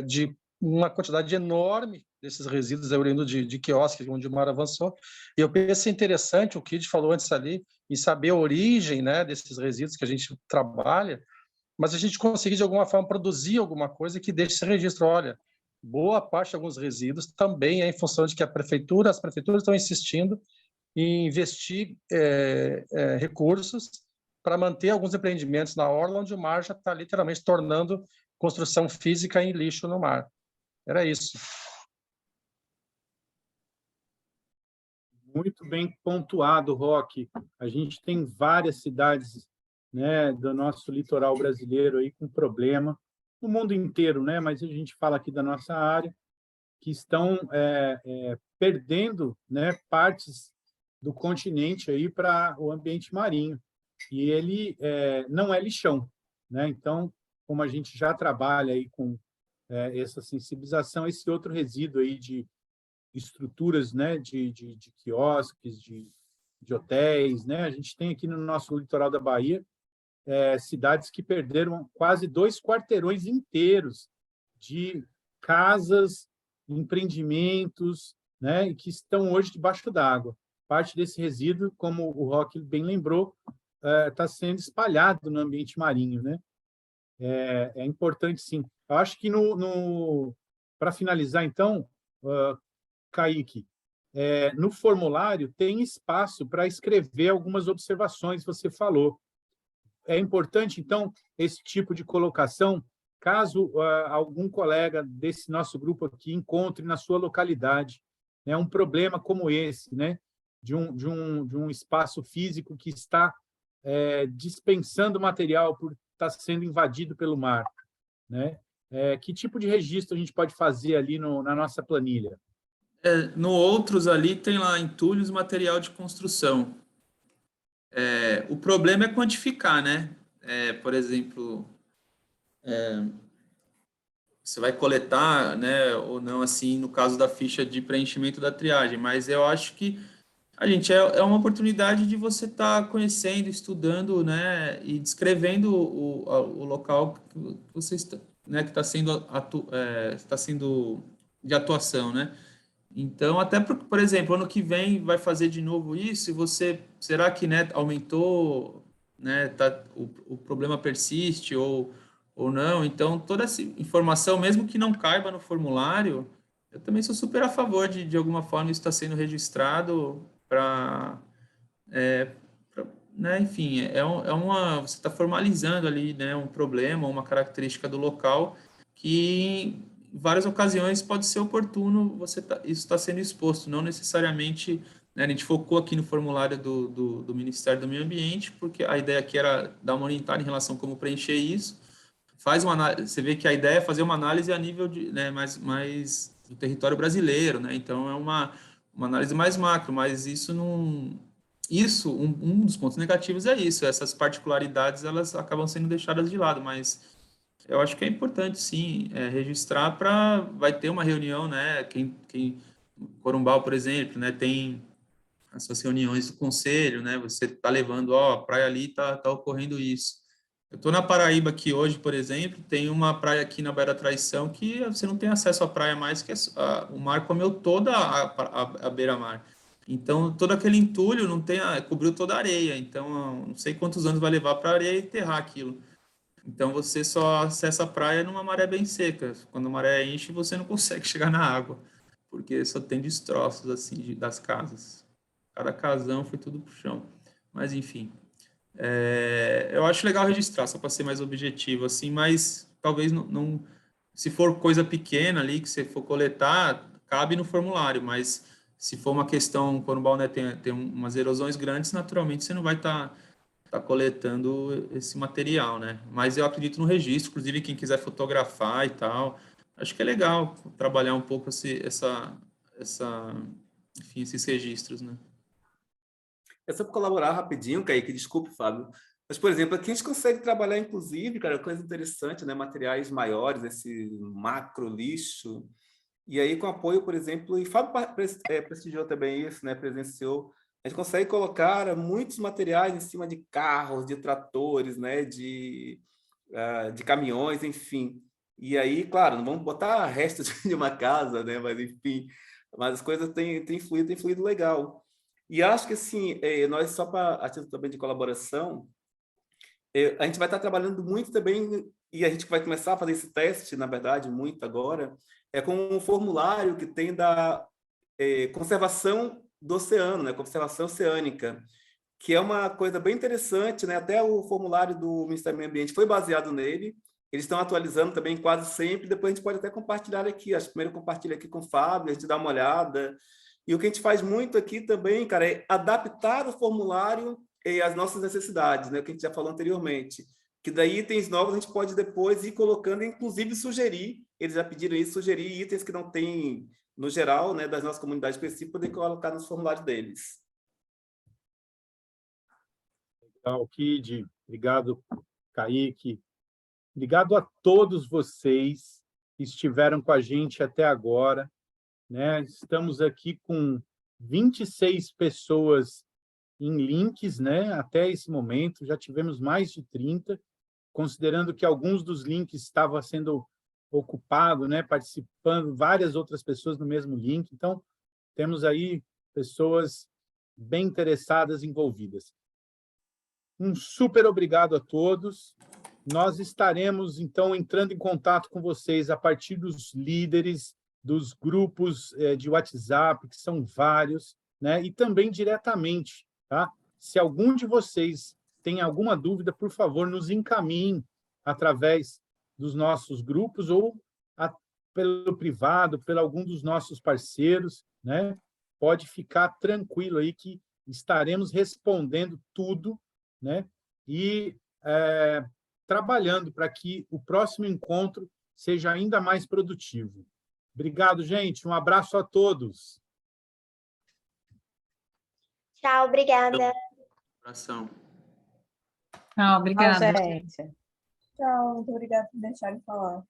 de uma quantidade enorme desses resíduos oriundos de quiosques, onde o mar avançou. E eu penso interessante, o Kid falou antes ali, em saber a origem, né, desses resíduos que a gente trabalha, mas a gente conseguir, de alguma forma, produzir alguma coisa que deixe esse registro. Olha, boa parte de alguns resíduos também é em função de que as prefeituras estão insistindo em investir recursos para manter alguns empreendimentos na orla, onde o mar já está literalmente tornando construção física em lixo no mar. Era isso. Muito bem pontuado, Roque. A gente tem várias cidades, né, do nosso litoral brasileiro aí com problema, no mundo inteiro, né, mas a gente fala aqui da nossa área, que estão perdendo, né, partes do continente aí para o ambiente marinho. E ele não é lixão, né? Então, como a gente já trabalha aí com essa sensibilização, esse outro resíduo aí de estruturas, né, de quiosques, de hotéis, né? A gente tem aqui no nosso litoral da Bahia cidades que perderam quase 2 quarteirões inteiros de casas, empreendimentos, né, e que estão hoje debaixo d'água. Parte desse resíduo, como o Roque bem lembrou, está sendo espalhado no ambiente marinho, né? É importante, sim. Eu acho que para finalizar, então, Kaique, no formulário tem espaço para escrever algumas observações que você falou. É importante, então, esse tipo de colocação, caso algum colega desse nosso grupo aqui encontre na sua localidade, né, um problema como esse, né, de um espaço físico que está dispensando material por estar sendo invadido pelo mar, né? Que tipo de registro a gente pode fazer ali na nossa planilha? No outros ali tem lá entulhos, material de construção. O problema é quantificar, né? Por exemplo, você vai coletar, né, ou não, assim, no caso da ficha de preenchimento da triagem, mas eu acho que a gente é uma oportunidade de você estar conhecendo, estudando, né, e descrevendo o local que você está, né, que está sendo de atuação, né? Então, até por exemplo, ano que vem vai fazer de novo isso, e você, será que, né, aumentou, né, o problema persiste ou não? Então, toda essa informação, mesmo que não caiba no formulário, eu também sou super a favor de alguma forma, isso está sendo registrado para, né, enfim, você está formalizando ali, né, um problema, uma característica do local que em várias ocasiões pode ser oportuno isso está sendo exposto, não necessariamente, né, a gente focou aqui no formulário do Ministério do Meio Ambiente, porque a ideia aqui era dar uma orientada em relação a como preencher isso, você vê que a ideia é fazer uma análise a nível de, né, mais do território brasileiro, né, então é uma análise mais macro, mas isso não... um dos pontos negativos é isso, essas particularidades elas acabam sendo deixadas de lado, mas eu acho que é importante, sim, registrar vai ter uma reunião, né, Corumbau, por exemplo, né, tem essas reuniões do conselho, né, você está levando, ó, a praia ali está ocorrendo isso. Eu estou na Paraíba aqui hoje, por exemplo, tem uma praia aqui na Baía da Traição que você não tem acesso à praia mais, que o mar comeu toda a beira-mar. Então, todo aquele entulho cobriu toda a areia. Então, não sei quantos anos vai levar para a areia enterrar aquilo. Então, você só acessa a praia numa maré bem seca. Quando a maré enche, você não consegue chegar na água, porque só tem destroços assim das casas. Cada casão foi tudo pro chão. Mas, enfim, eu acho legal registrar, só para ser mais objetivo, assim, mas talvez não... Se for coisa pequena ali, que você for coletar, cabe no formulário, mas se for uma questão, quando o Balné tem umas erosões grandes, naturalmente você não vai estar coletando esse material, né? Mas eu acredito no registro, inclusive quem quiser fotografar e tal, acho que é legal trabalhar um pouco enfim, esses registros, né? É só para colaborar rapidinho, Kaique, desculpe, Fábio. Mas, por exemplo, aqui a gente consegue trabalhar, inclusive, cara, coisa interessante, né? Materiais maiores, esse macro lixo. E aí, com apoio, por exemplo, e Fábio prestigiou também isso, né? Presenciou. A gente consegue colocar muitos materiais em cima de carros, de tratores, né? De caminhões, enfim. E aí, claro, não vamos botar restos de uma casa, né? Mas, enfim, mas as coisas têm fluído legal. E acho que, assim, nós, só para a título também de colaboração, a gente vai estar trabalhando muito também, e a gente vai começar a fazer esse teste, na verdade, muito agora, com um formulário que tem da conservação do oceano, né? Conservação oceânica, que é uma coisa bem interessante, né? Até o formulário do Ministério do Meio Ambiente foi baseado nele. Eles estão atualizando também quase sempre. Depois a gente pode até compartilhar aqui. Acho que primeiro compartilha aqui com o Fábio, a gente dá uma olhada. E o que a gente faz muito aqui também, cara, é adaptar o formulário às nossas necessidades, né? O que a gente já falou anteriormente. Que daí itens novos a gente pode depois ir colocando, inclusive sugerir. Eles já pediram isso, sugerir itens que não tem no geral, né, das nossas comunidades específicas, poder colocar nos formulários deles. Legal, Kid. Obrigado, Kaique. Obrigado a todos vocês que estiveram com a gente até agora, né? Estamos aqui com 26 pessoas em links, né? Até esse momento, já tivemos mais de 30, considerando que alguns dos links estavam sendo ocupados, né? Participando várias outras pessoas no mesmo link. Então, temos aí pessoas bem interessadas, envolvidas. Um super obrigado a todos. Nós estaremos, então, entrando em contato com vocês a partir dos líderes, dos grupos de WhatsApp, que são vários, né? E também diretamente, tá? Se algum de vocês tem alguma dúvida, por favor, nos encaminhem através dos nossos grupos ou pelo privado, por algum dos nossos parceiros, né? Pode ficar tranquilo aí que estaremos respondendo tudo, né? E trabalhando para que o próximo encontro seja ainda mais produtivo. Obrigado, gente. Um abraço a todos. Tchau, obrigada. Abração. Tchau, obrigada. Tchau, gente. Tchau, muito obrigada por deixarem falar.